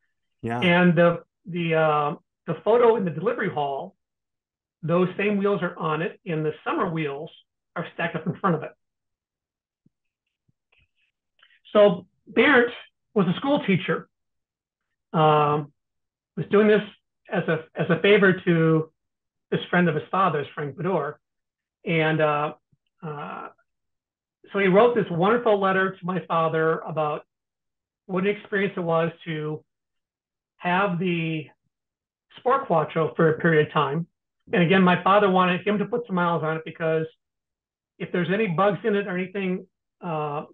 Yeah. And the photo in the delivery hall, those same wheels are on it, and the summer wheels are stacked up in front of it. So Bernd was a school teacher. Was doing this as a favor to this friend of his father's, Frank Beddor, and so he wrote this wonderful letter to my father about what an experience it was to have the Sport Quattro for a period of time. And again, my father wanted him to put some miles on it because if there's any bugs in it or anything that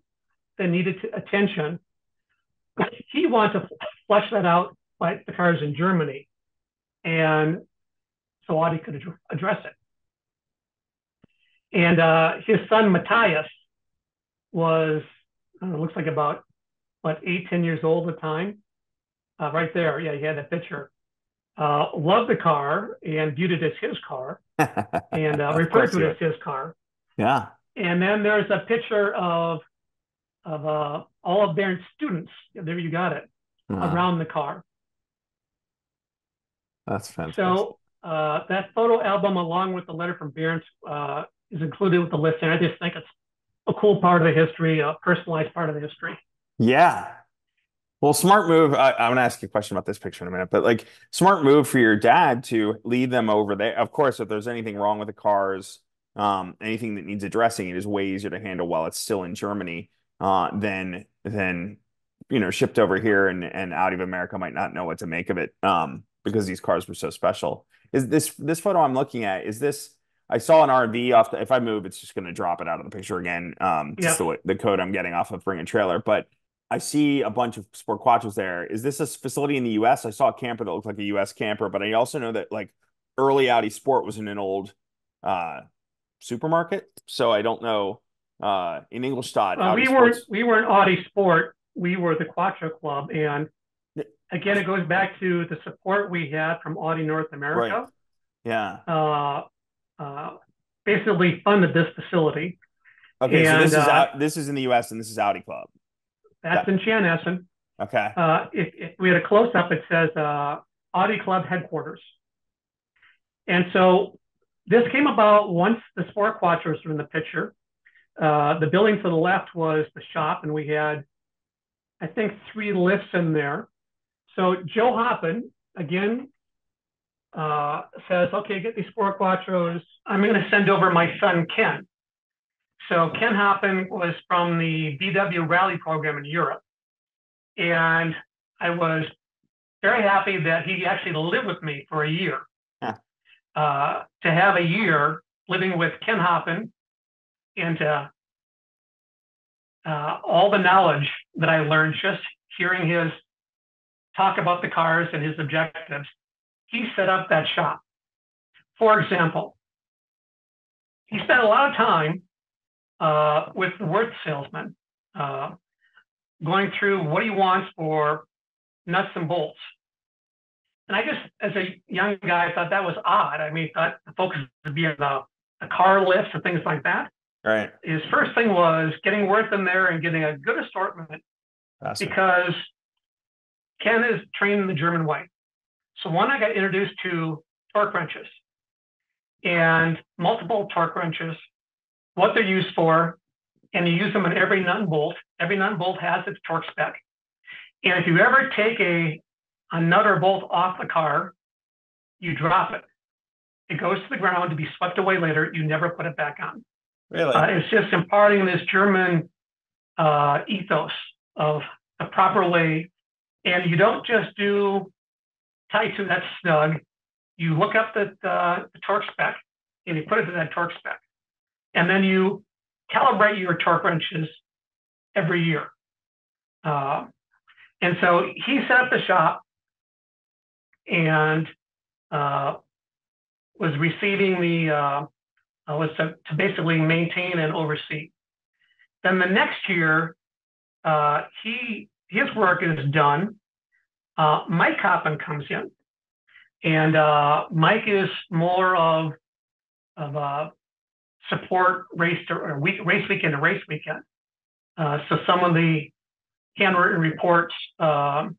needed attention, he wanted to flesh that out by the cars in Germany. And so Audi could address it. And his son, Matthias, was, looks like about, 8-10 years old at the time. Right there, yeah, he had that picture. Loved the car and viewed it as his car and referred to it as his car. Yeah. And then there's a picture of all of Bernd's students. There you got it, around the car. That's fantastic. So that photo album, along with the letter from Bernd, is included with the listing. I just think it's a cool part of the history, a personalized part of the history. Yeah. Well, smart move. I'm going to ask you a question about this picture in a minute, but smart move for your dad to lead them over there. Of course, if there's anything wrong with the cars, anything that needs addressing, it is way easier to handle while it's still in Germany than shipped over here, and Audi of America might not know what to make of it because these cars were so special. Is this photo I'm looking at? Is this? I saw an RV off. If I move, it's just going to drop it out of the picture again. Just the code I'm getting off of Bring a Trailer, but I see a bunch of Sport Quattros there. Is this a facility in the U.S.? I saw a camper that looked like a U.S. camper, but I also know that early Audi Sport was in an old supermarket. So I don't know in Ingolstadt. We weren't Audi Sport. We were the Quattro Club, and again, it goes back to the support we had from Audi North America. Right. Yeah. Basically funded this facility. Okay, and so this is in the U.S. and this is Audi Club. That's in Chanhassen. Okay. If we had a close up, it says Audi Club headquarters. And so this came about once the Sport Quattros were in the picture. The building to the left was the shop, and we had, I think, 3 lifts in there. So Joe Hoppen, again, says, okay, get these Sport Quattros. I'm going to send over my son, Ken. So Ken Hoppen was from the VW rally program in Europe. And I was very happy that he actually lived with me for a year. Huh. To have a year living with Ken Hoppen and all the knowledge that I learned just hearing his talk about the cars and his objectives, he set up that shop. For example, he spent a lot of time with the Worth salesman, going through what he wants for nuts and bolts. And I just, as a young guy, I thought that was odd. I mean, I thought the focus would be on the car lifts and things like that. Right. His first thing was getting Worth in there and getting a good assortment, because Ken is trained in the German way. So I got introduced to torque wrenches and multiple torque wrenches, what they're used for, and you use them in every nut and bolt. Every nut and bolt has its torque spec. And if you ever take a nut or bolt off the car, you drop it. It goes to the ground to be swept away later. You never put it back on. Really? It's just imparting this German ethos of the proper way. And you don't just do tight to that snug. You look up the torque spec and you put it to that torque spec. And then you calibrate your torque wrenches every year. And so he set up the shop and was receiving was to basically maintain and oversee. Then the next year, his work is done. Mike Hoppen comes in, and Mike is more of a support race weekend to race weekend. So some of the handwritten reports that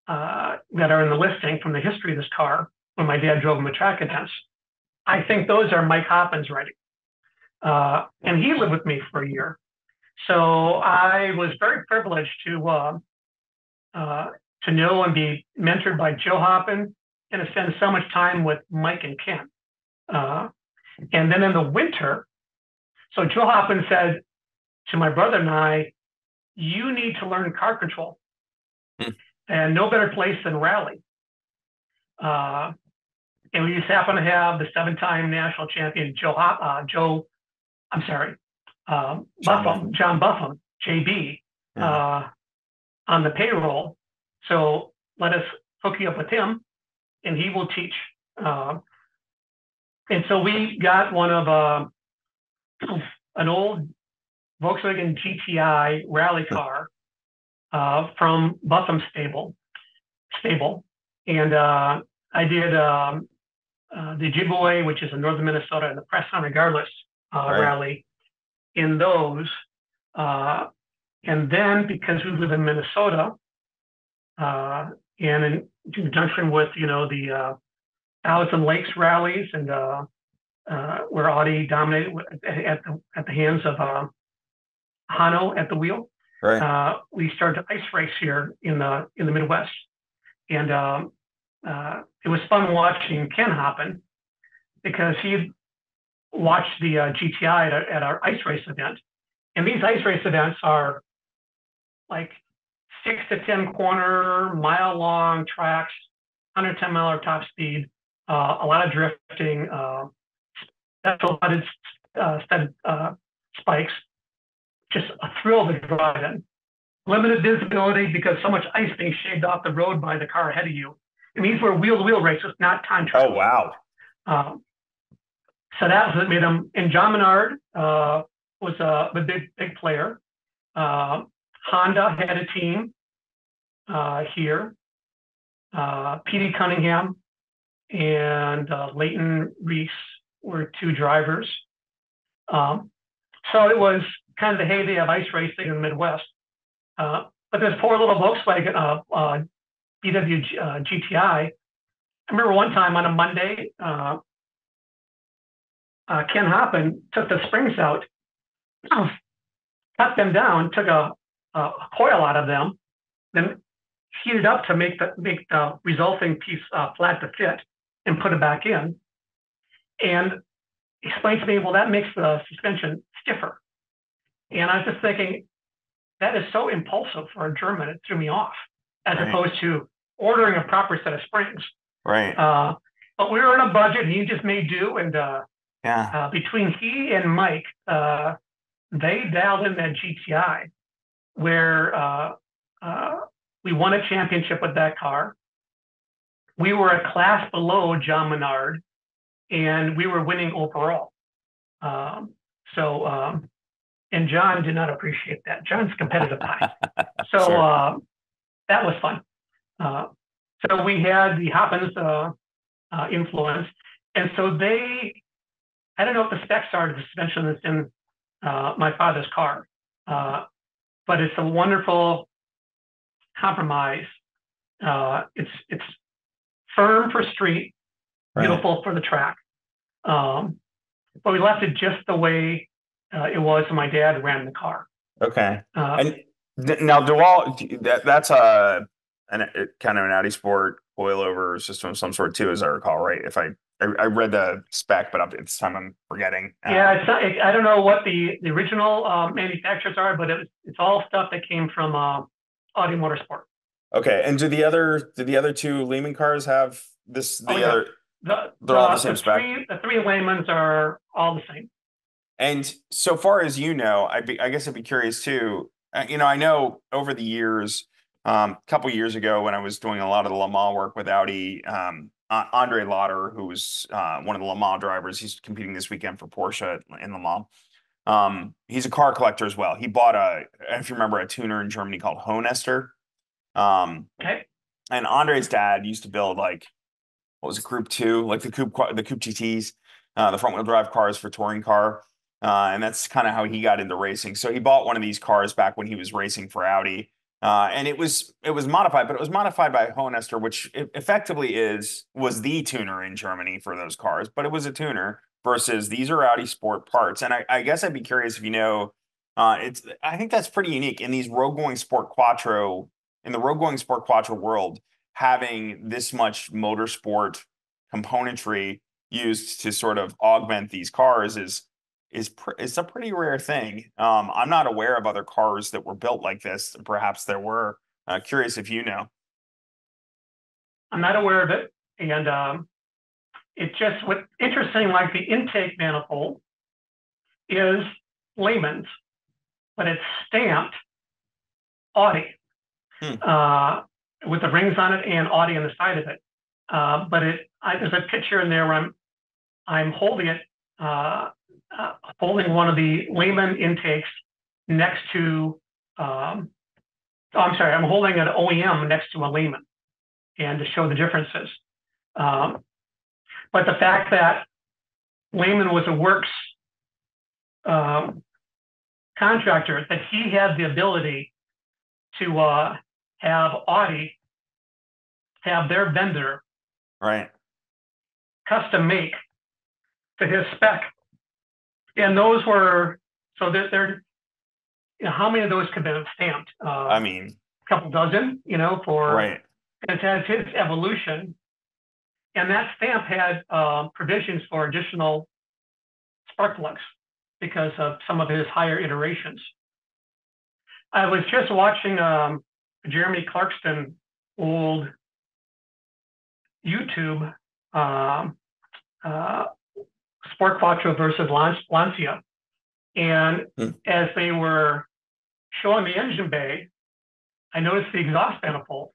are in the listing from the history of this car when my dad drove him at track events, I think those are Mike Hoppen's writing. And he lived with me for a year. So I was very privileged to know and be mentored by Joe Hoppen and to spend so much time with Mike and Ken. And then in the winter, so Joe Hoppen said to my brother and I, you need to learn car control. And no better place than rally. And we just happen to have the 7-time national champion John Buffum, JB, on the payroll. So let us hook you up with him, and he will teach. And so we got one of an old Volkswagen GTI rally car from Buffum's stable, and I did the Ojibwe, which is in northern Minnesota, and the Press On Regardless rally in those. And then because we live in Minnesota, and in conjunction with, the Thousand Lakes rallies and where Audi dominated at the hands of Hano at the wheel, we started to ice race here in the Midwest. And it was fun watching Ken Hoppen because he watched the GTI at our ice race event. And these ice race events are like 6 to 10 corner, mile long tracks, 110 mile top speed, a lot of drifting, special studded spikes. Just a thrill to drive in. Limited visibility because so much ice being shaved off the road by the car ahead of you. And these were wheel-to-wheel races, not time trials. Oh, wow. So that was what made them. And John Menard was a big player. Honda had a team here. P.D. Cunningham and Leighton Reese were 2 drivers. So it was kind of the heyday of ice racing in the Midwest. But this poor little Volkswagen BW GTI. I remember one time on a Monday, Ken Hoppen took the springs out, cut them down, took a coil out of them, then heated up to make the resulting piece flat to fit, and put it back in. And explained to me, well, that makes the suspension stiffer. And I was just thinking, that is so impulsive for a German. It threw me off, as opposed to ordering a proper set of springs. Right. But we were in a budget, and he just made do. And between he and Mike, they dialed in that GTI, where we won a championship with that car. We were a class below John Menard, and we were winning overall. And John did not appreciate that. John's competitive guy. So sure. That was fun. So we had the Hoppens influence. And so I don't know what the specs are to the suspension that's in my father's car, but it's a wonderful compromise. It's firm for street, beautiful for the track. But we left it just the way it was when my dad ran the car. Okay. And now that's a kind of an Audi Sport coilover system of some sort too, as I recall, right? If I read the spec, but at this time I'm forgetting. Yeah, I don't know what the original manufacturers are, but it's all stuff that came from Audi Motorsport. Okay, and do the other two Lehman cars have this? They're all the same spec. The three Lehmans are all the same. And so far as you know, I guess I'd be curious too. I know over the years, a couple years ago when I was doing a lot of the Le Mans work with Audi, Andre Lauder, who was one of the Le Mans drivers, he's competing this weekend for Porsche in Le Mans. He's a car collector as well. He bought if you remember, a tuner in Germany called Honester. Okay. And Andre's dad used to build what was it, Group 2, like the Coupe GTs, the front wheel drive cars for touring car. And that's kind of how he got into racing. So he bought one of these cars back when he was racing for Audi. And it was modified, but it was modified by Honester, which effectively was the tuner in Germany for those cars, but it was a tuner versus these are Audi Sport parts. And I guess I'd be curious if you know, I think that's pretty unique in these road-going Sport Quattro, in the road-going Sport Quattro world, having this much motorsport componentry used to sort of augment these cars is a pretty rare thing. I'm not aware of other cars that were built like this. Perhaps there were. Curious if you know. I'm not aware of it, and it's just what's interesting. Like the intake manifold is Lehman's, but it's stamped Audi with the rings on it and Audi on the side of it. But there's a picture in there where I'm holding it. Holding one of the Lehman intakes next to, I'm holding an OEM next to a Lehman, and to show the differences. But the fact that Lehman was a works contractor, that he had the ability to have Audi have their vendor custom make to his spec. And those were, so they're how many of those could have been stamped? I mean, a couple dozen, and it has his evolution. And that stamp had provisions for additional spark plugs because of some of his higher iterations. I was just watching Jeremy Clarkston old YouTube Sport Quattro versus Lancia. And as they were showing the engine bay, I noticed the exhaust manifold.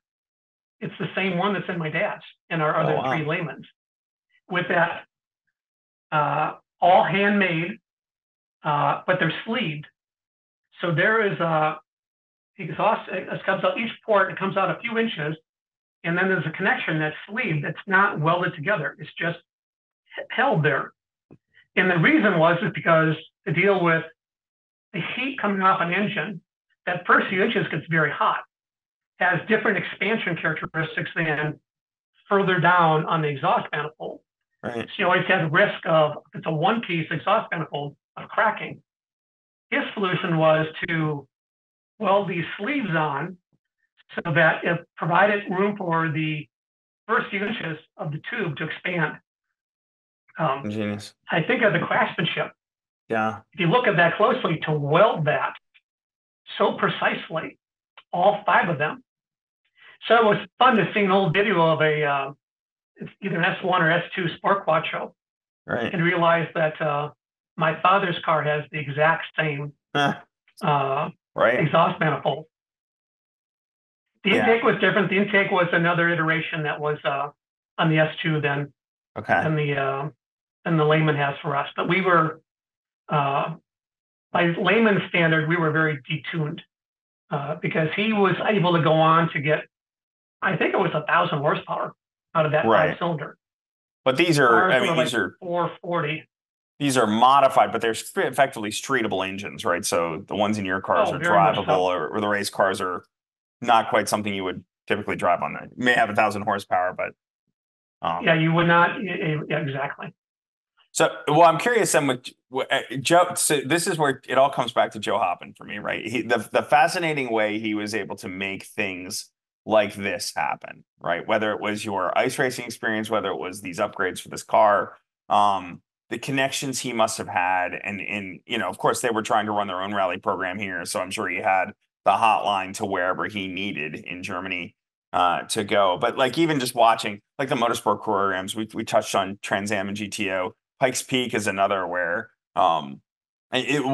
It's the same one that's in my dad's and our other three Lehmans, with that all handmade, but they're sleeved. So there is exhaust, it comes out each port, it comes out a few inches, and then there's a connection that's sleeved that's not welded together. It's just held there. And the reason is because to deal with the heat coming off an engine, that first few inches gets very hot, has different expansion characteristics than further down on the exhaust manifold. Right. So you always have the risk of, if it's a one-piece exhaust manifold, of cracking. His solution was to weld these sleeves on so that it provided room for the first few inches of the tube to expand. Genius. I think of the craftsmanship. Yeah. If you look at that closely, to weld that so precisely, all 5 of them. So it was fun to see an old video of it's either an S1 or S2 Sport Quattro, Right. and realize that my father's car has the exact same right. exhaust manifold. The intake was different. The intake was another iteration that was on the S2 than the layman has for us. But we were, by layman standard, we were very detuned because he was able to go on to get, I think it was 1,000 horsepower out of that 5-cylinder. But these are, I mean, these are 440. These are modified, but they're effectively streetable engines, right? So the ones in your cars are drivable, or the race cars are not quite something you would typically drive on. That may have 1,000 horsepower, but yeah, you would not. Yeah, exactly. So, well, I'm curious then with Joe. So this is where it all comes back to Joe Hoppen for me, right? The fascinating way he was able to make things like this happen, right? Whether it was your ice racing experience, whether it was these upgrades for this car, the connections he must have had, and you know, of course, they were trying to run their own rally program here, so I'm sure he had the hotline to wherever he needed in Germany to go. But like even just watching like the motorsport programs, we touched on Trans Am and GTO. Pikes Peak is another where one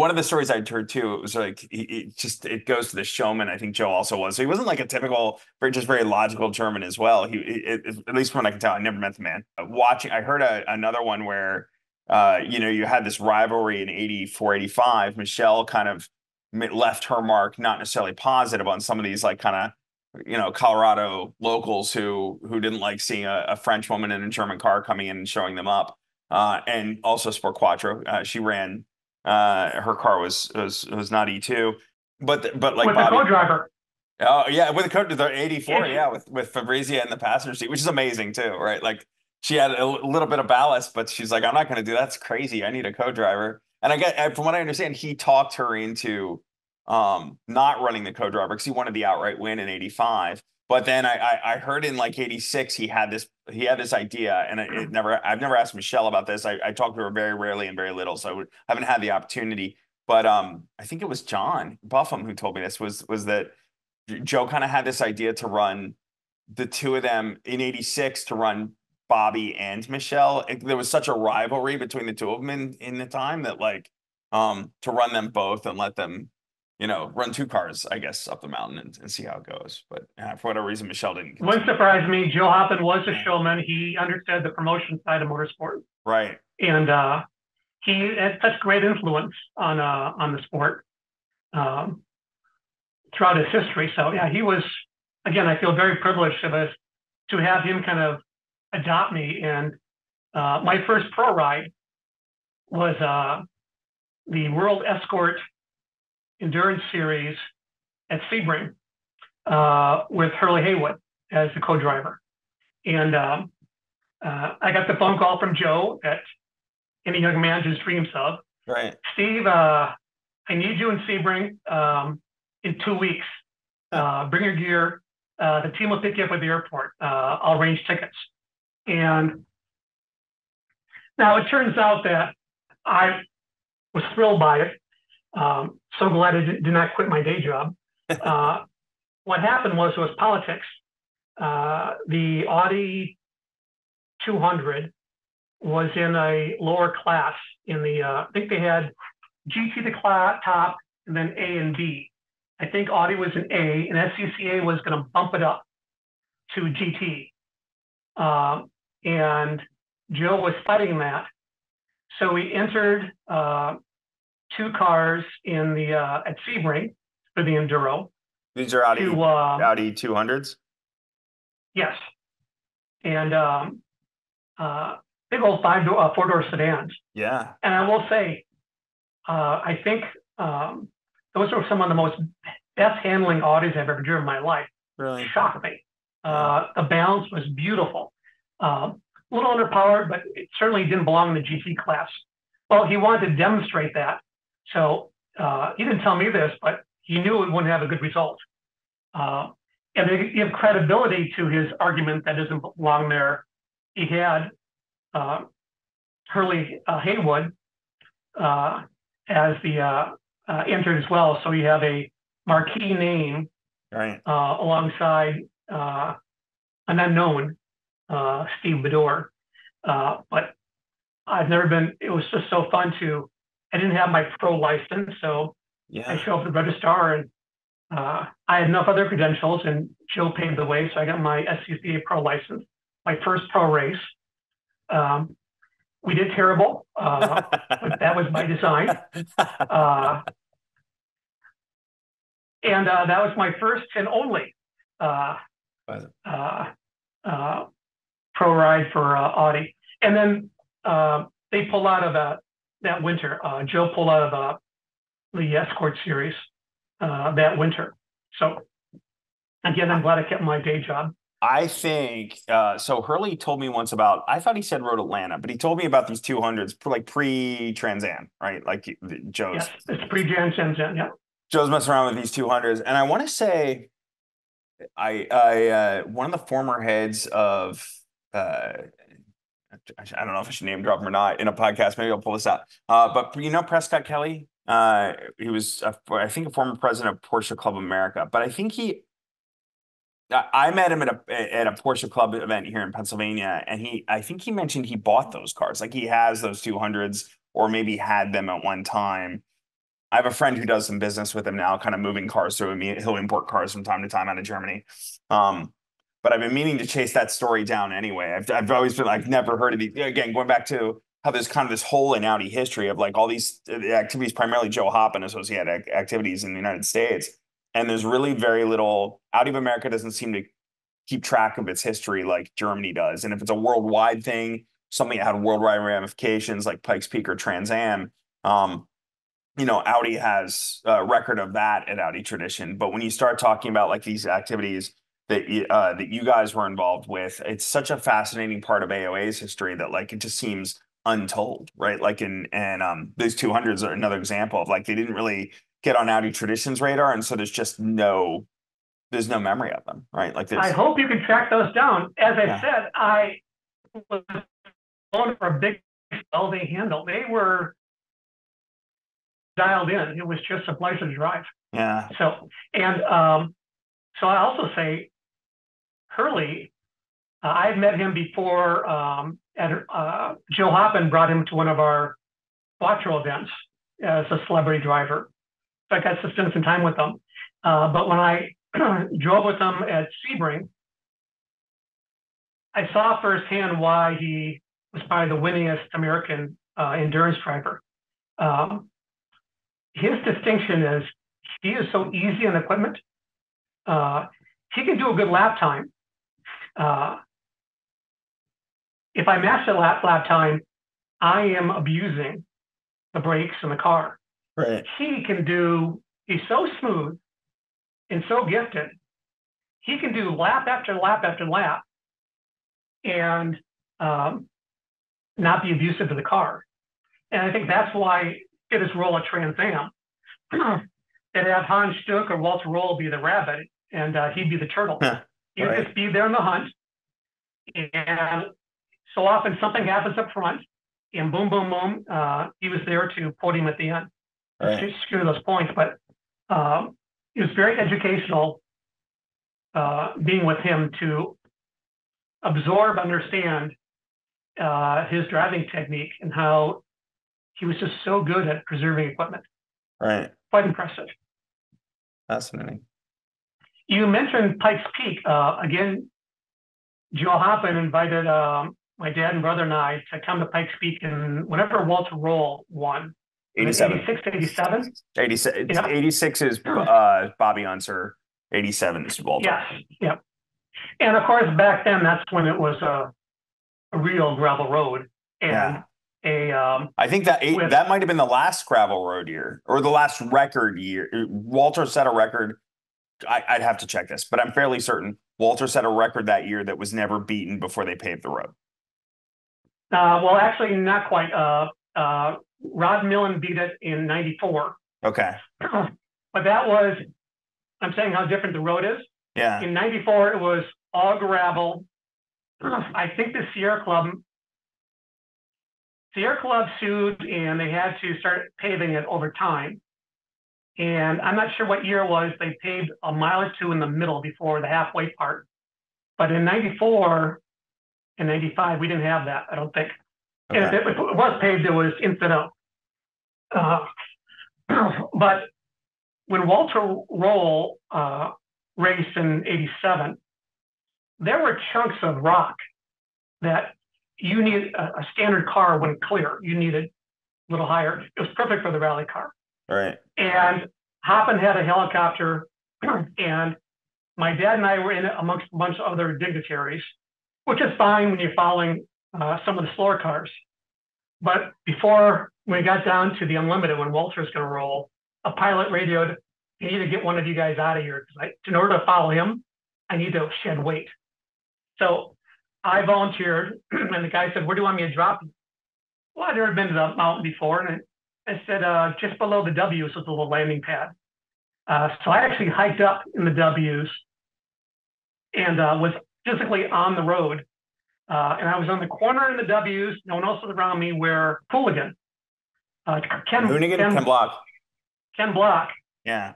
of the stories I'd heard too, it was like it goes to the showman. I think Joe also was. So he wasn't like a typical, very logical German as well. At least from what I can tell, I never met the man. I heard another one where you had this rivalry in 84, 85. Michelle kind of left her mark, not necessarily positive on some of these like kind of Colorado locals who didn't like seeing a French woman in a German car coming in and showing them up. And also Sport Quattro. She ran. Her car was not E2, but like with Bobby, the co-driver. Oh yeah, with the 84, yeah, with Fabrizia in the passenger seat, which is amazing too, right? Like she had a little bit of ballast, but she's like, I'm not going to do that. That's crazy. I need a co-driver. And from what I understand, he talked her into not running the co-driver because he wanted the outright win in 85. But then I heard in like 86 he had this idea, and I've never asked Michelle about this. I talked to her very rarely and very little, so I haven't had the opportunity. But I think it was John Buffum who told me this was that Joe kind of had this idea to run the two of them in 86 to run Bobby and Michelle. There was such a rivalry between the two of them in the time that like to run them both and let them run two cars, I guess, up the mountain and see how it goes. But for whatever reason, Michelle didn't continue. Wouldn't surprise me. Joe Hoppen was a showman. He understood the promotion side of motorsport. Right. And he had such great influence on the sport throughout his history. So yeah, he was, again, I feel very privileged to have him kind of adopt me. And my first pro ride was the World Escort Endurance Series at Sebring with Hurley Haywood as the co-driver. And I got the phone call from Joe that any young man just dreams of. Right. Steve, I need you in Sebring in 2 weeks. Bring your gear. The team will pick you up at the airport. I'll arrange tickets. And now it turns out that I was thrilled by it. So glad I did not quit my day job. What happened was politics. The Audi 200 was in a lower class in the, I think they had GT the top and then A and B. I think Audi was an A and SCCA was going to bump it up to GT. And Joe was fighting that. So we entered two cars in the at Sebring for the Enduro. These are Audi 200s? Yes. And big old four-door sedans. Yeah. And I will say, I think those are some of the most best handling Audis I've ever driven in my life. Really? Shocked me. The balance was beautiful. A little underpowered, but it certainly didn't belong in the GT class. Well, he wanted to demonstrate that. So he didn't tell me this, but he knew it wouldn't have a good result. And to give credibility to his argument that doesn't belong there, he had Hurley Haywood as the entered as well. So you have a marquee name alongside an unknown, Steve Beddor. But I've never been, it was just so fun I didn't have my pro license, so I show up at the registrar, and I had enough other credentials, and Joe paved the way, so I got my SCCA pro license, my first pro race. We did terrible, but that was by design. And that was my first and only pro ride for Audi. And then they pulled out of that winter. Joe pulled out of the Escort series that winter. So again, I'm glad I kept my day job. I think so. Hurley told me once about, I thought he said Road Atlanta, but he told me about these 200s like pre-Trans Am, right? Like Joe's. Yes, it's pre-Trans Am, yeah. Joe's messing around with these 200s, and I want to say, I one of the former heads of, I don't know if I should name drop him or not in a podcast. Maybe I'll pull this out. But you know Prescott Kelly, he was I think a former president of Porsche Club America, but I think I met him at a Porsche Club event here in Pennsylvania, and I think he mentioned he bought those cars. Like he has those 200s, or maybe had them at one time. I have a friend who does some business with him now, kind of moving cars through him. He'll import cars from time to time out of Germany. But I've been meaning to chase that story down anyway. I've always been like, never heard of these. Again, going back to how there's kind of this hole in Audi history of like all these activities, primarily Joe Hoppen associated activities in the United States. And there's really very little. Audi of America doesn't seem to keep track of its history like Germany does. And if it's a worldwide thing, something that had worldwide ramifications like Pikes Peak or Trans Am, Audi has a record of that at Audi Tradition. But when you start talking about like these activities that you guys were involved with, it's such a fascinating part of AOA's history that like it just seems untold, right? Like these 200s are another example of like they didn't really get on Audi Tradition's radar, and so there's no memory of them, right? Like I hope you can track those down. As I said, I was going for a big they handle. They were dialed in. It was just a pleasure to drive. Yeah. So I also say Hurley, I've met him before. Joe Hoppen brought him to one of our quattro events as a celebrity driver. So I got to spend some time with them. But when I drove with them at Sebring, I saw firsthand why he was probably the winningest American endurance driver. His distinction is he is so easy on equipment. He can do a good lap time. If I match the lap time, I am abusing the brakes in the car. Right. He's so smooth and so gifted. He can do lap after lap after lap and not be abusive to the car. And I think that's why it is role at Trans Am. They'd have Hans Stuck or Walter Röhrl be the rabbit, and he'd be the turtle. He'd just be there in the hunt. And so often something happens up front, and boom, boom, boom, he was there to podium at the end. To secure those points. But it was very educational being with him to absorb, understand his driving technique and how he was just so good at preserving equipment. Right. Quite impressive. Fascinating. You mentioned Pikes Peak. Again, Joe Hoppen invited my dad and brother and I to come to Pikes Peak, and whenever Walter Röhrl won, 87. 86, 87? 86, 86 is Bobby Unser. 87 is Walter. Yes, yeah. And of course, back then, that's when it was a real gravel road. And I think that might have been the last gravel road year, or the last record year. Walter set a record I'd have to check this, but I'm fairly certain Walter set a record that year that was never beaten before they paved the road. Well, actually, not quite. Rod Millen beat it in '94. Okay. But that was, I'm saying how different the road is. Yeah. In '94, it was all gravel. I think the Sierra Club sued, and they had to start paving it over time. And I'm not sure what year it was. They paved a mile or two in the middle before the halfway part. But in '94 and '95, we didn't have that, I don't think. Okay. And if it was paved, it was instant out. But when Walter Röhrl raced in '87, there were chunks of rock that you need a standard car wouldn't clear. You needed a little higher. It was perfect for the rally car. Right. And Hoppen had a helicopter, and my dad and I were in it amongst a bunch of other dignitaries, which is fine when you're following some of the slower cars. But before we got down to the Unlimited, when Walter's going to roll, a pilot radioed, "You need to get one of you guys out of here, because in order to follow him, I need to shed weight." So I volunteered, and the guy said, "Where do you want me to drop you?" Well, I'd never been to the mountain before, and I said, "Just below the W's was a little landing pad." So I actually hiked up in the W's and was physically on the road. And I was on the corner in the W's, no one else was around me, where Hooligan, Ken Block. Ken Block, Yeah.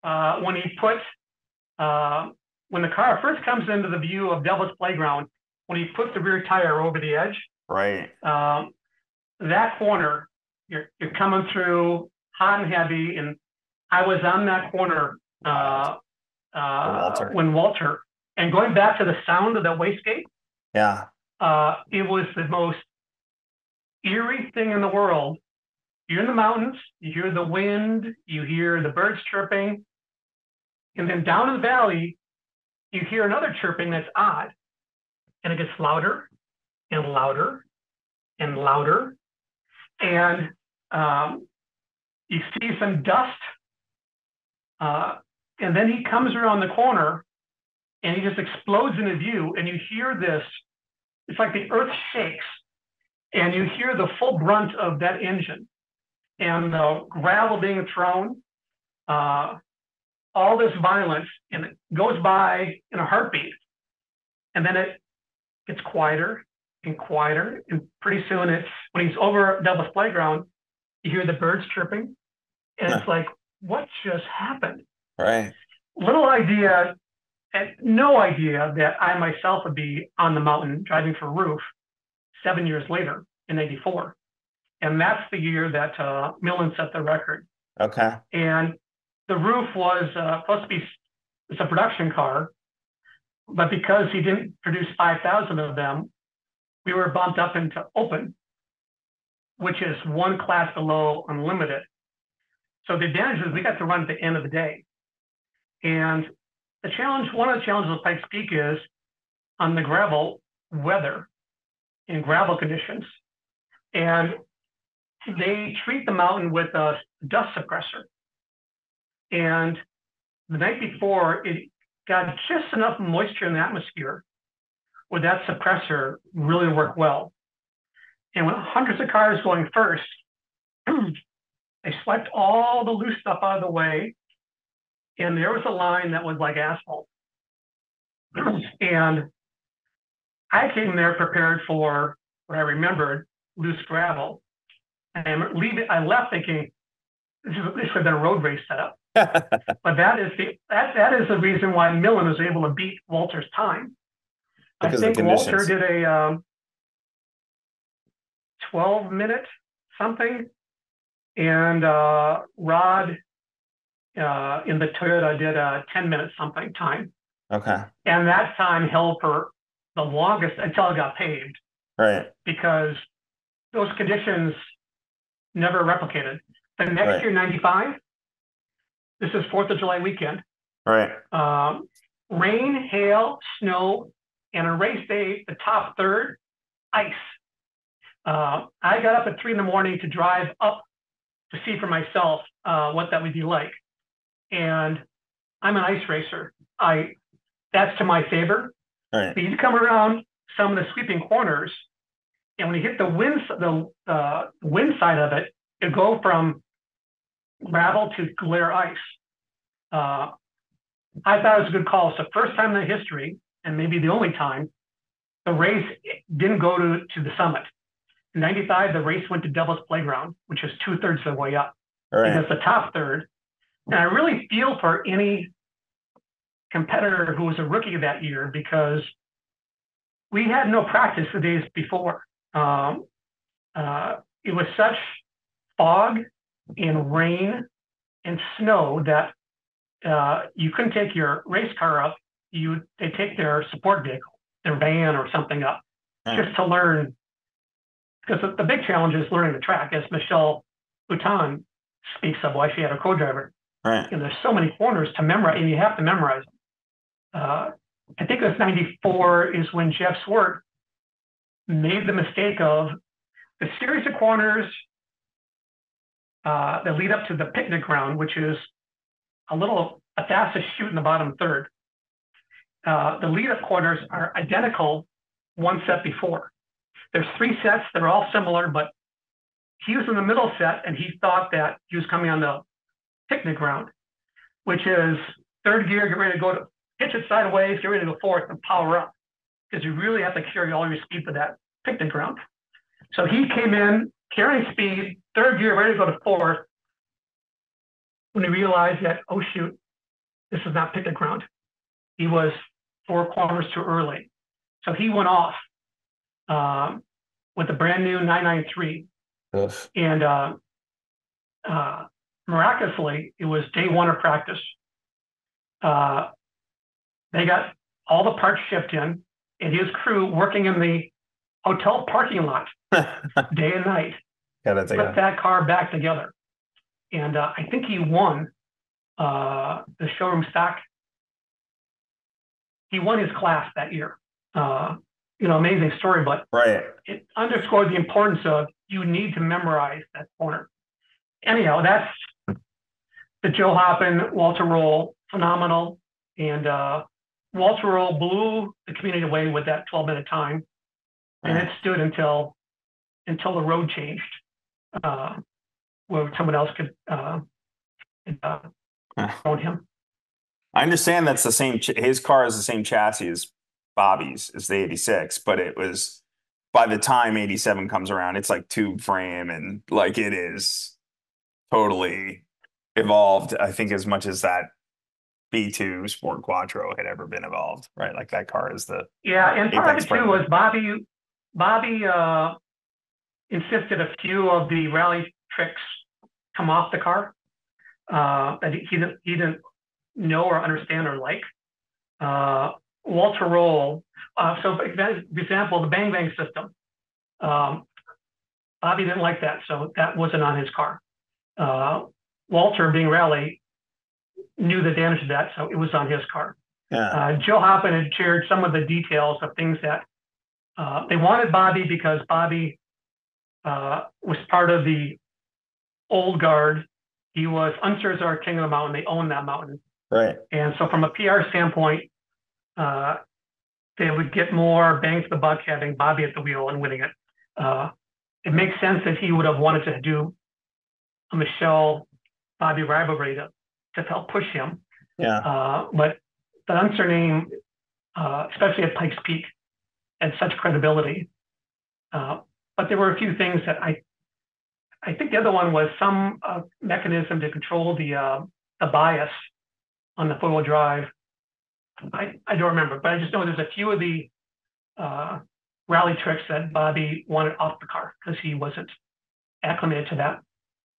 when he put, when the car first comes into the view of Devil's Playground, when he puts the rear tire over the edge, right, that corner, you're coming through hot and heavy, and I was on that corner when Walter, and going back to the sound of the wastegate, yeah, it was the most eerie thing in the world. You're in the mountains, you hear the wind, you hear the birds chirping, and then down in the valley, you hear another chirping that's odd, and it gets louder and louder and louder, and you see some dust, and then he comes around the corner, and he just explodes into view, and you hear this, it's like the earth shakes, and you hear the full brunt of that engine, and the gravel being thrown, all this violence, and it goes by in a heartbeat. And then it gets quieter and quieter, and pretty soon when he's over Devil's Playground, you hear the birds chirping, and it's like, what just happened? Right. Little idea, and no idea that I myself would be on the mountain driving for Roof 7 years later in '84. And that's the year that Millen set the record. Okay. And the Roof was supposed to be, it's a production car, but because he didn't produce 5,000 of them, we were bumped up into Open, which is one class below Unlimited. So the advantage is we got to run at the end of the day. And the challenge, one of the challenges of Pikes Peak is on the gravel, weather and gravel conditions. And they treat the mountain with a dust suppressor. And the night before, it got just enough moisture in the atmosphere where that suppressor really worked well. And when hundreds of cars going first, they swept all the loose stuff out of the way, and there was a line that was like asphalt. And I came there prepared for what I remembered, loose gravel. And I left thinking, this should have been a road race setup. But that is the reason why Millen was able to beat Walter's time. Because I think Walter did a 12-minute something, and Rod in the Toyota did a 10-minute something time. Okay. And that time held for the longest until it got paved. Right. Because those conditions never replicated. The next year, '95, this is 4th of July weekend. Right. Rain, hail, snow, and a race day, the top third, ice. I got up at 3 a.m. to drive up to see for myself what that would be like. And I'm an ice racer. That's to my favor. Right. But you come around some of the sweeping corners, and when you hit the wind side of it, you go from gravel to glare ice. I thought it was a good call. It's the first time in the history, and maybe the only time, the race didn't go to the summit. In 95, the race went to Devil's Playground, which is 2/3 of the way up. Right. Because the top third. And I really feel for any competitor who was a rookie that year, because we had no practice the days before. It was such fog and rain and snow that you couldn't take your race car up. They take their support vehicle, their van or something up, just to learn. Because the big challenge is learning the track, as Michelle Bouton speaks of why she had a co-driver. Right. And there's so many corners to memorize, and you have to memorize them. I think it was 94 is when Jeff Swart made the mistake of the series of corners that lead up to the picnic ground, which is a fastest shoot in the bottom third. The lead-up corners are identical one set before. There's 3 sets that are all similar, but he was in the middle set, and he thought that he was coming on the picnic ground, which is third gear, get ready to go to pitch it sideways, get ready to go fourth and power up, because you really have to carry all your speed for that picnic ground. So he came in carrying speed, third gear, ready to go to fourth, when he realized that, oh shoot, this is not picnic ground. He was 4 corners too early. So he went off with a brand new 993. Oof. And miraculously, it was day 1 of practice. They got all the parts shipped in, and his crew working in the hotel parking lot day and night, put that car back together. And I think he won the showroom stock. He won his class that year. Amazing story, but right. It underscored the importance of you need to memorize that corner. Anyhow, that's the Joe Hoppen, Walter Röhrl, phenomenal. And Walter Röhrl blew the community away with that 12-minute time. And it stood until the road changed, where someone else could own him. I understand that's the same. His car is the same chassis as Bobby's, is the 86, but it was, by the time 87 comes around, it's like tube frame, and like it is totally evolved, I think, as much as that B2 Sport Quattro had ever been evolved, right? Like that car is the and part of it too was Bobby insisted a few of the rally tricks come off the car that he didn't know or understand or like. Walter Röhrl, so for example, the bang bang system, Bobby didn't like that, so that wasn't on his car. Walter, being rally, knew the damage of that, so it was on his car. Joe Hoppen had shared some of the details of things that they wanted Bobby, because Bobby was part of the old guard. He was Unser's our king of the mountain. They owned that mountain. Right. And so from a PR standpoint, they would get more bang for the buck having Bobby at the wheel and winning it. It makes sense that he would have wanted to do a Michelle-Bobby rivalry to help push him. But the Unser name, especially at Pikes Peak, had such credibility. But there were a few things that I think the other one was some mechanism to control the bias on the four-wheel drive. I don't remember, but I just know there's a few of the rally tricks that Bobby wanted off the car because he wasn't acclimated to that.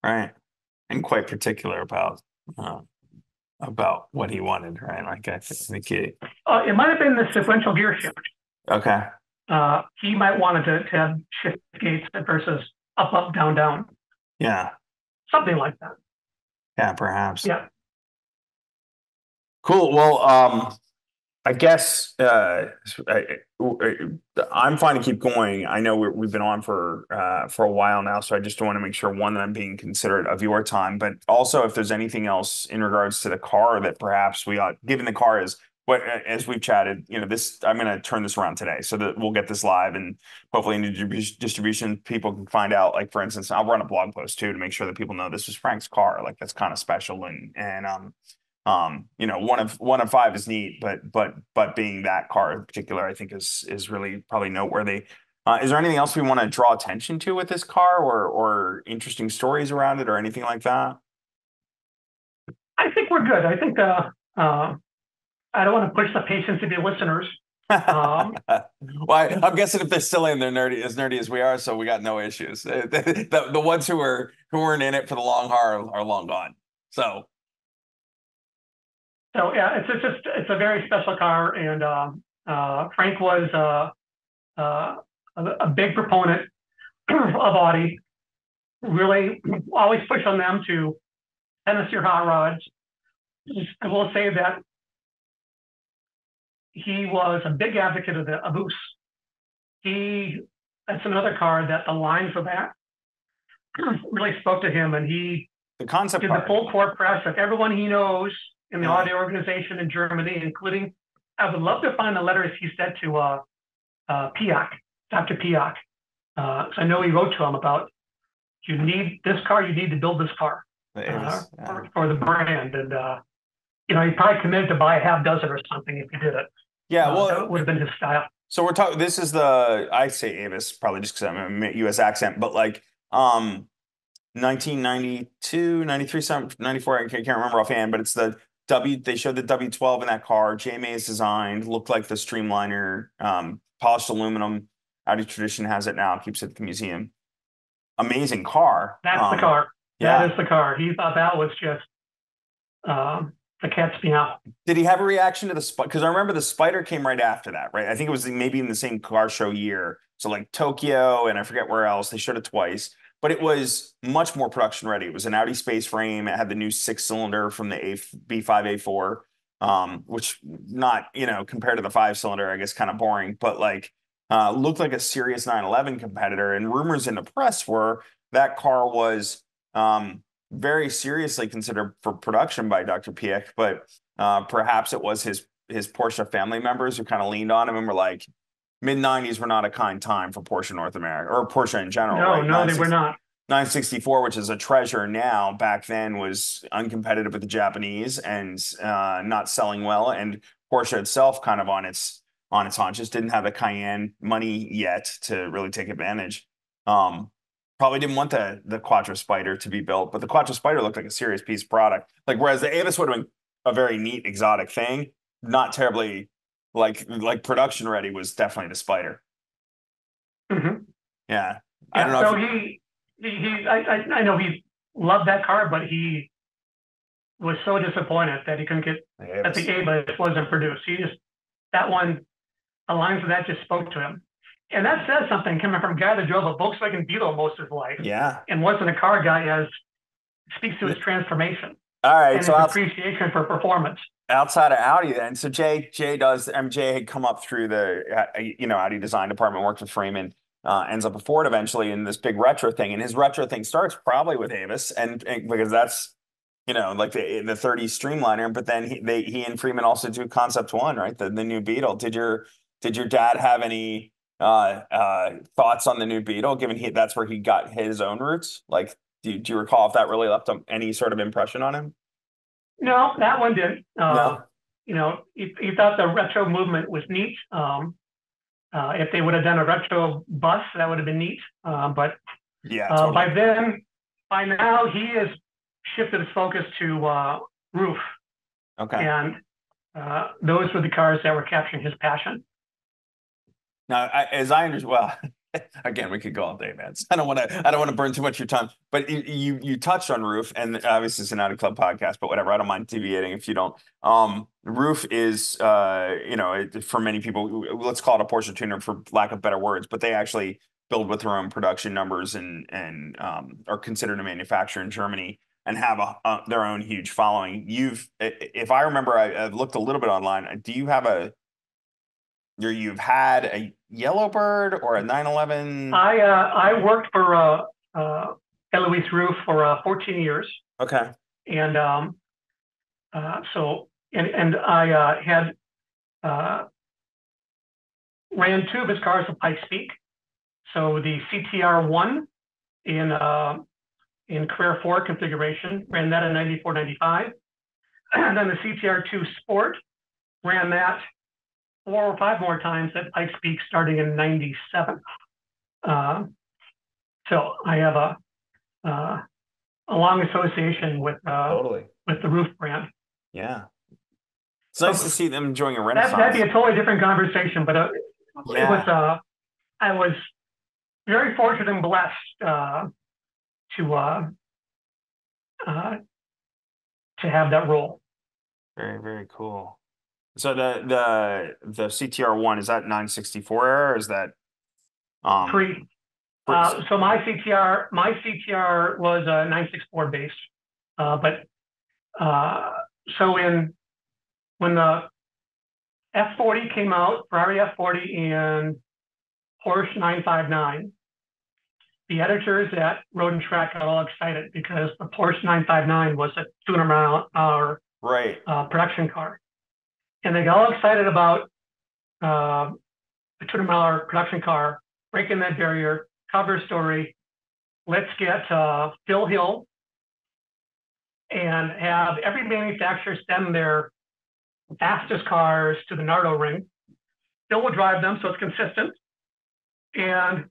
Right. And quite particular about what he wanted, right? Like I think it might have been the sequential gear shift. Okay. He might wanted to have shift gates versus up, up, down, down. Yeah. Something like that. Yeah, perhaps. Yeah. Cool. Well, I guess I'm fine to keep going. I know we've been on for a while now, so I just want to make sure, one, that I'm being considerate of your time, but also if there's anything else in regards to the car that perhaps we ought, given the car is what, as we've chatted, this, I'm going to turn this around today so that we'll get this live, and hopefully in the distribution people can find out. Like, for instance, I'll run a blog post too to make sure that people know this was Frank's car. Like, that's kind of special, one of five is neat, but being that car in particular, I think is really probably noteworthy. Is there anything else we want to draw attention to with this car, or interesting stories around it, or anything like that? I think we're good. I think I don't want to push the patience of your listeners. Well, I'm guessing if they're still in, they're nerdy as we are, so we got no issues. The ones who weren't in it for the long haul are long gone. So yeah, it's a very special car, and Frank was a big proponent of Audi. Really, always push on them to send us your hot rods. I will say that he was a big advocate of the Abus. That's another car that the lines for that really spoke to him, and he the concept did the full court press of everyone he knows in the Audi organization in Germany, including, I would love to find the letters he said to Piak, Dr. Piak. So I know he wrote to him about, you need this car, you need to build this car for the brand. And, he probably committed to buy a half dozen or something if he did it. Yeah, well, that would have been his style. So we're talking, this is I say Avis probably just because I'm a US accent, but like 1992, 93, 94, I can't remember offhand, but it's they showed the W12 in that car. JMA's designed, looked like the Streamliner, polished aluminum. Audi Tradition has it now, keeps it at the museum. Amazing car. That's the car. Yeah. That is the car. He thought that was just the cat's meow. Did he have a reaction to the Spider? Because I remember the Spider came right after that, right? I think it was maybe in the same car show year. So like Tokyo and I forget where else. They showed it twice, but it was much more production ready. It was an Audi space frame. It had the new 6-cylinder from the B5 A4, which not, compared to the 5-cylinder, I guess kind of boring, but like looked like a serious 911 competitor. And rumors in the press were that car was very seriously considered for production by Dr. Piek, but perhaps it was his Porsche family members who kind of leaned on him and were like, mid-90s were not a kind time for Porsche North America, or Porsche in general. No, right? No, they were not. 964, which is a treasure now, back then was uncompetitive with the Japanese and not selling well. And Porsche itself kind of on its haunches, didn't have the Cayenne money yet to really take advantage. Probably didn't want the Quattro Spider to be built, but the Quattro Spider looked like a serious piece of product. Like, whereas the Avis would have been a very neat exotic thing, not terribly like production ready, was definitely the Spider. Mm-hmm. Yeah. I don't know. So I know he loved that car, but he was so disappointed that he couldn't get that the Avis wasn't produced. That one, the lines of that just spoke to him. And that says something coming from a guy that drove a Volkswagen Beetle most of his life. Yeah. And wasn't a car guy, speaks to his transformation. All right. And so his appreciation for performance. Outside of Audi then. So Jay had come up through the, Audi design department, worked with Freeman, ends up at Ford eventually in this big retro thing. And his retro thing starts probably with Avis and because that's, like the 30s Streamliner, but then he and Freeman also do Concept One, right? The new Beetle. Did your dad have any thoughts on the new Beetle, given that's where he got his own roots? Like, do you recall if that really left any sort of impression on him? No, that one didn't. No. He thought the retro movement was neat. If they would have done a retro bus, that would have been neat. But yeah, totally. by now, he has shifted his focus to roof. Okay. And those were the cars that were capturing his passion. Now, as I understand, well, again, we could go all day, man. I don't want to burn too much of your time. But you touched on roof, and obviously it's an Audi Club podcast, but whatever. I don't mind deviating if you don't. Roof is, for many people, let's call it a Porsche tuner for lack of better words, but they actually build with their own production numbers and are considered a manufacturer in Germany. and have their own huge following. If I remember, I've looked a little bit online. Do you have you've had a Yellow Bird or a 911? I worked for Eloise Roof for 14 years. Okay. And I had ran two of his cars with Pike Peak. So the CTR1 in Career 4 configuration, ran that in 94, 95. And then the CTR2 Sport, ran that 4 or 5 more times at Pike Peak starting in 97. So I have a long association with Totally. with the roof brand. Yeah. It's nice to see them enjoying a renaissance. That'd be a totally different conversation, but it was I was very fortunate and blessed to have that role. Very, very cool. So the CTR1, is that 964 era, or is that Pre? So my CTR was a 964 base, but so when the F40 came out, Ferrari F40 and Porsche 959, the editors at Road and Track got all excited because the Porsche 959 was a 200-mile-an-hour production car. And they got all excited about a 200-mile-an-hour production car, breaking that barrier, cover story. Let's get Phil Hill and have every manufacturer send their fastest cars to the Nardo ring. Phil will drive them, so it's consistent. And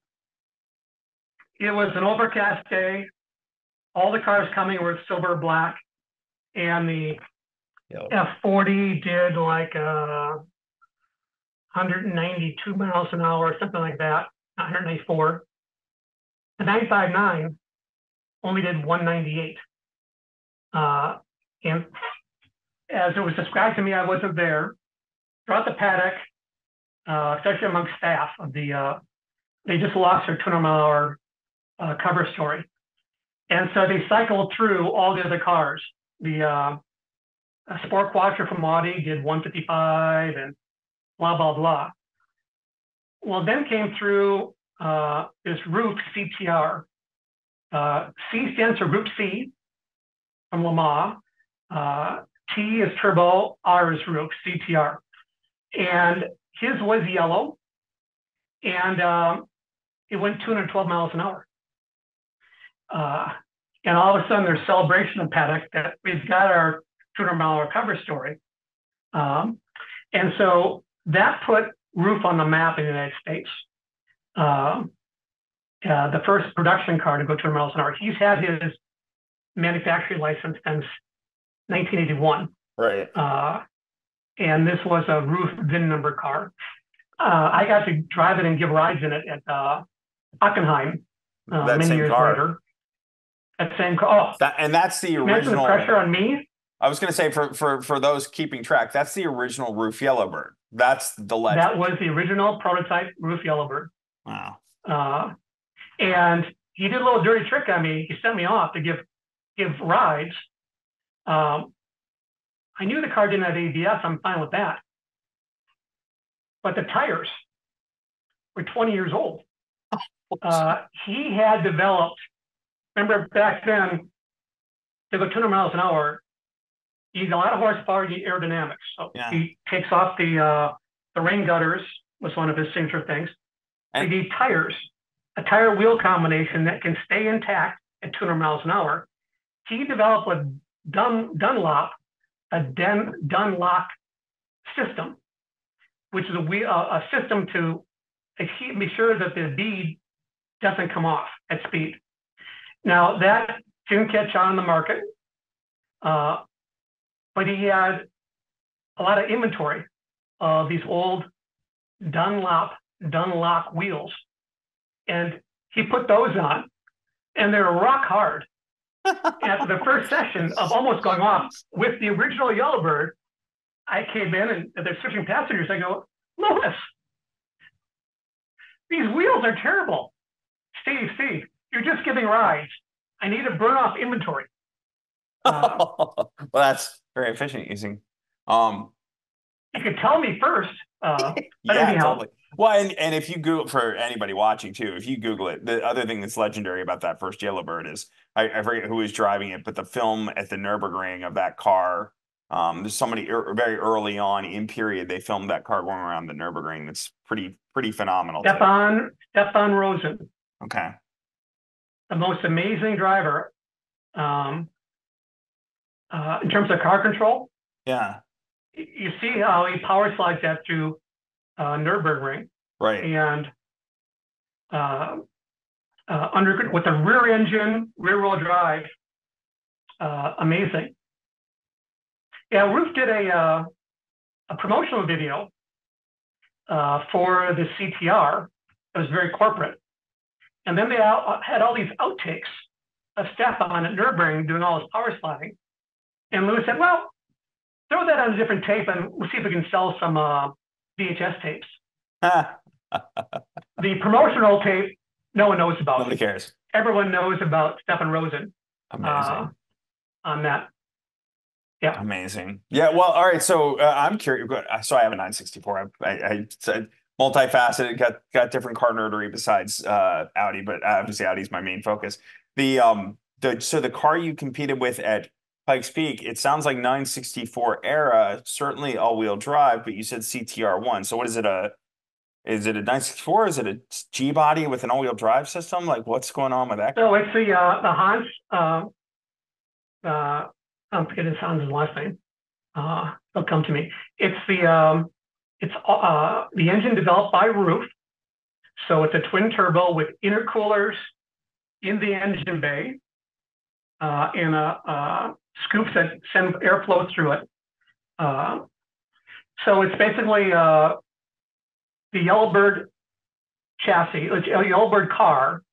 it was an overcast day. All the cars coming were silver black, and the F40 did like 192 miles an hour, something like that, 194. The 959 only did 198. And as it was described to me, I wasn't there. Throughout the paddock, especially among staff of they just lost their 200-mile-an-hour cover story. And so they cycled through all the other cars. The Sport Quattro from Audi did 155 and blah, blah, blah. Well, then came through this Roof CTR. C stands for Group C from Le Mans. T is turbo, R is Roof, CTR. And his was yellow, and it went 212 miles an hour. And all of a sudden, there's celebration in paddock that we've got our 200-mile-an-hour cover story. And so that put Roof on the map in the United States. The first production car to go 200 miles an hour. He's had his manufacturing license since 1981. Right. And this was a Roof VIN number car. I got to drive it and give rides in it at Hockenheim many years later. That same car. Oh, and that's the original. The pressure on me. I was going to say for those keeping track, that's the original Roof Yellow Bird. That's the legend. That was the original prototype Roof Yellow Bird. Wow. And he did a little dirty trick on me. He sent me off to give rides. I knew the car didn't have ABS. I'm fine with that. But the tires were 20 years old. He had developed, remember back then, to go 200 miles an hour, you need a lot of horsepower, you need aerodynamics. So he takes off the rain gutters, was one of his signature things. And he need tires, a tire wheel combination that can stay intact at 200 miles an hour. He developed a Dunlop system, which is a system to be sure that the bead doesn't come off at speed. Now that didn't catch on in the market, but he had a lot of inventory of these old Dunlop wheels, and he put those on, and they were rock hard. After the first session of almost going off with the original Yellow Bird, I came in and they're switching passengers. I go, Louis, these wheels are terrible. Steve, you're just giving rides. I need to burn off inventory. Well, that's very efficient using. Um, You could tell me first. But yeah, anyhow, totally. Well, and if you Google, for anybody watching too, if you Google it, the other thing that's legendary about that first Yellow Bird is I forget who was driving it, but the film at the Nürburgring of that car, there's somebody very early on in period they filmed that car going around the Nürburgring. That's pretty phenomenal too. Stefan Rosen, Okay. the most amazing driver in terms of car control. Yeah. You see how he power slides that through Nürburgring, Right. and with a rear engine, rear wheel drive, amazing. Yeah, Roof did a promotional video for the CTR. It was very corporate, and then they had all these outtakes of Stefan at Nürburgring doing all his power sliding. And Lewis said, "Well, throw that on a different tape, and we'll see if we can sell some VHS tapes." The promotional tape, no one knows about. Nobody cares. Everyone knows about Stefan Rosen. Amazing. On that. Yeah. Amazing. Yeah. Well, all right. So I'm curious. So I have a 964. I said multifaceted, got different car nerdery besides Audi, but obviously Audi's my main focus. So the car you competed with at Pikes Peak, it sounds like 964 era, certainly all-wheel drive, but you said CTR1. So what is it? Is it a 964? Is it a G body with an all-wheel drive system? Like, what's going on with that car? So it's the Hans. I'm forgetting Hans' last name. It'll come to me. It's the engine developed by Roof. So it's a twin turbo with intercoolers in the engine bay and scoops that send airflow through it. So it's basically the Yellow Bird chassis, a Yellow Bird car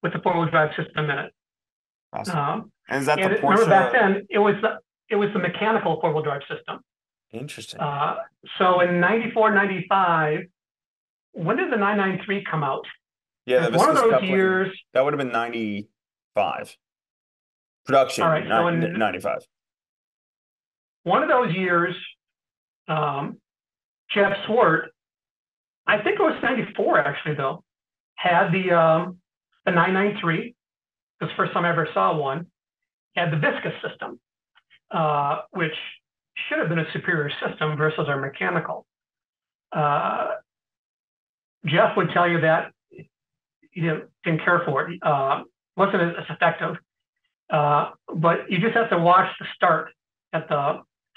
with the four-wheel drive system in it. Awesome. And is that the Porsche? Remember back then, it was the mechanical four-wheel drive system. Interesting. So in 94, 95, when did the 993 come out? Yeah, one of those years. That would have been 95. Production, all right, so 95. One of those years, Jeff Swart, I think it was 94 actually though, had the 993. It was the first time I ever saw one. Had the viscous system, which should have been a superior system versus our mechanical. Jeff would tell you that he didn't care for it. Wasn't as effective. But you just have to watch the start at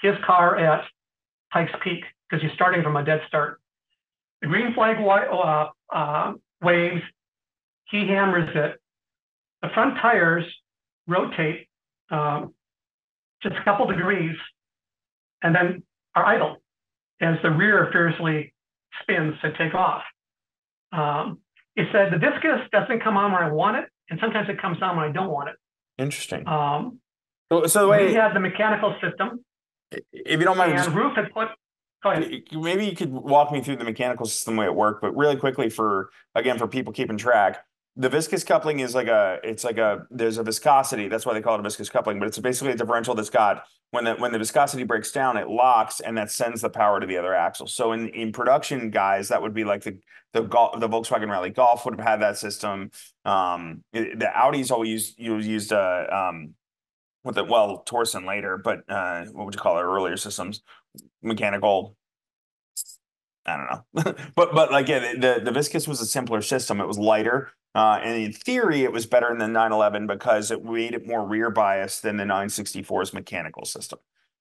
his car at Pikes Peak, because you're starting from a dead start. The green flag waves, he hammers it. The front tires rotate just a couple degrees and then are idle as the rear fiercely spins to take off. It said the viscous doesn't come on when I want it, and sometimes it comes on when I don't want it. Interesting. So the way we had the mechanical system, if you don't mind, and Roof had put. Go ahead. Maybe you could walk me through the mechanical system, the way it worked, but really quickly for people keeping track. The viscous coupling is there's a viscosity. That's why they call it a viscous coupling, but it's basically a differential that's got when the viscosity breaks down, it locks and that sends the power to the other axle. So in production, guys, that would be like the Volkswagen Rally Golf would have had that system. The Audis always used Torsen later, but what would you call it? Earlier systems, mechanical. I don't know, but like the viscous was a simpler system. It was lighter, and in theory, it was better than the 911 because it made it more rear bias than the 964's mechanical system.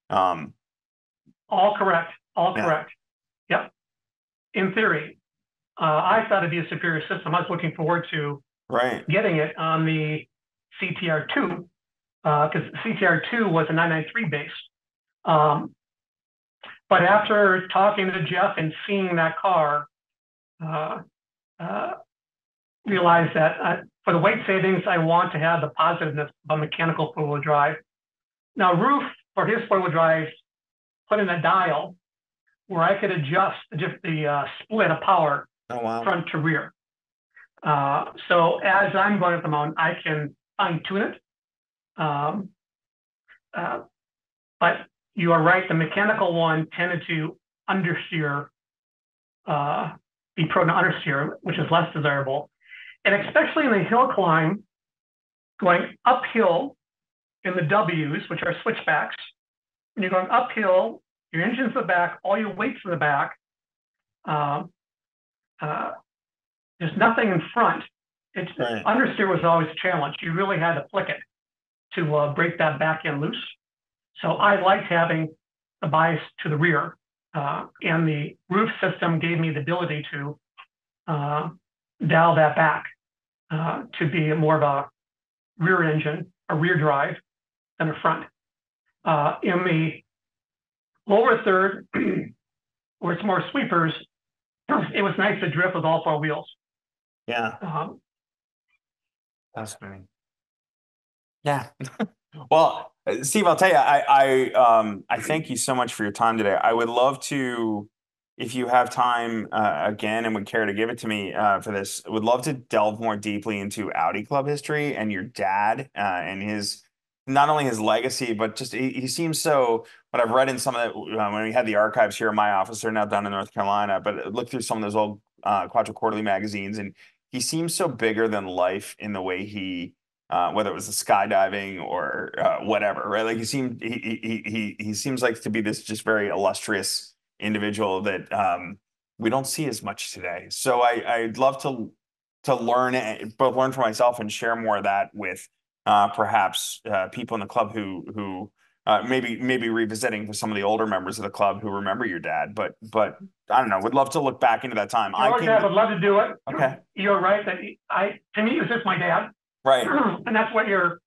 All correct. All correct. Yep. In theory, I thought it'd be a superior system. I was looking forward to getting it on the CTR2 because CTR2 was a 993 base. But after talking to Jeff and seeing that car, realized that for the weight savings, I want to have the positiveness of a mechanical four-wheel drive. Now, Roof, for his four-wheel drive, put in a dial where I could adjust the split of power front to rear. So as I'm going up the mountain, I can fine-tune it. but you are right. The mechanical one tended to understeer, be prone to understeer, which is less desirable. And especially in the hill climb, going uphill in the W's, which are switchbacks, when you're going uphill, your engine's in the back, all your weight's in the back. There's nothing in front. Right. Understeer was always a challenge. You really had to flick it to break that back end loose. So I liked having the bias to the rear, and the roof system gave me the ability to dial that back to be more of a rear engine, a rear drive, than a front. In the lower third, where it's more sweepers, it was nice to drift with all four wheels. Yeah. Fascinating. Yeah. Well, Steve, I'll tell you, I thank you so much for your time today. I would love to, if you have time again and would care to give it to me for this, would love to delve more deeply into Audi Club history and your dad and his, not only his legacy, but just he seems so, what I've read in some of the, when we had the archives here in my office, they're now down in North Carolina, but look through some of those old Quattro Quarterly magazines, and he seems so bigger than life in the way he, whether it was the skydiving or whatever, right? Like he seems like to be this just very illustrious individual that we don't see as much today. So I'd love to learn, both learn for myself and share more of that with perhaps people in the club who maybe revisiting for some of the older members of the club who remember your dad. But I don't know. Would love to look back into that time. George, I would love to do it. Okay. You're right that to me, it was just my dad. Right. And that's what your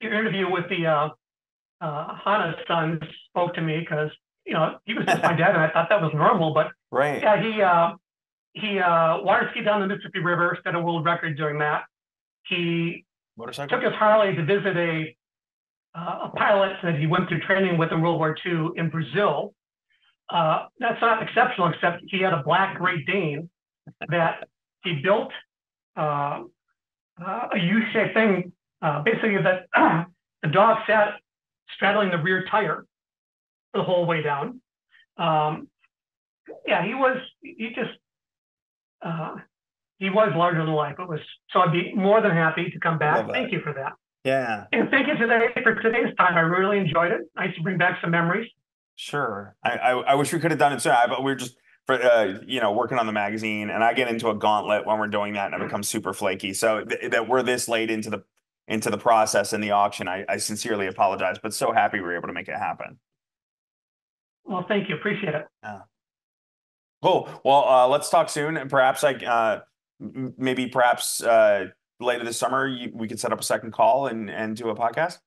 interview with the Hana's son spoke to me, because he was just my dad, and I thought that was normal. But right. Yeah, he water skied down the Mississippi River, set a world record doing that. He took his Harley to visit a pilot that he went through training with in World War II in Brazil. That's not exceptional, except he had a black Great Dane that he built a U-shaped thing, basically that the dog sat straddling the rear tire the whole way down. Yeah, he was larger than life. So I'd be more than happy to come back. Thank you for that. Yeah. And thank you for today's time. I really enjoyed it. Nice to bring back some memories. Sure. I wish we could have done it sooner, but we're just working on the magazine, and I get into a gauntlet when we're doing that, and I become super flaky. So that we're this late into the process and the auction, I sincerely apologize, but so happy we were able to make it happen. Well, thank you. Appreciate it. Yeah. Cool. Well, let's talk soon, and perhaps later this summer we could set up a second call and do a podcast.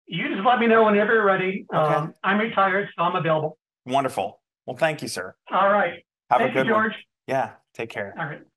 You just let me know whenever you're ready. Okay. I'm retired, so I'm available. Wonderful. Well, thank you, sir. All right. Have Thank a good you, George. one. Yeah. Take care. All right.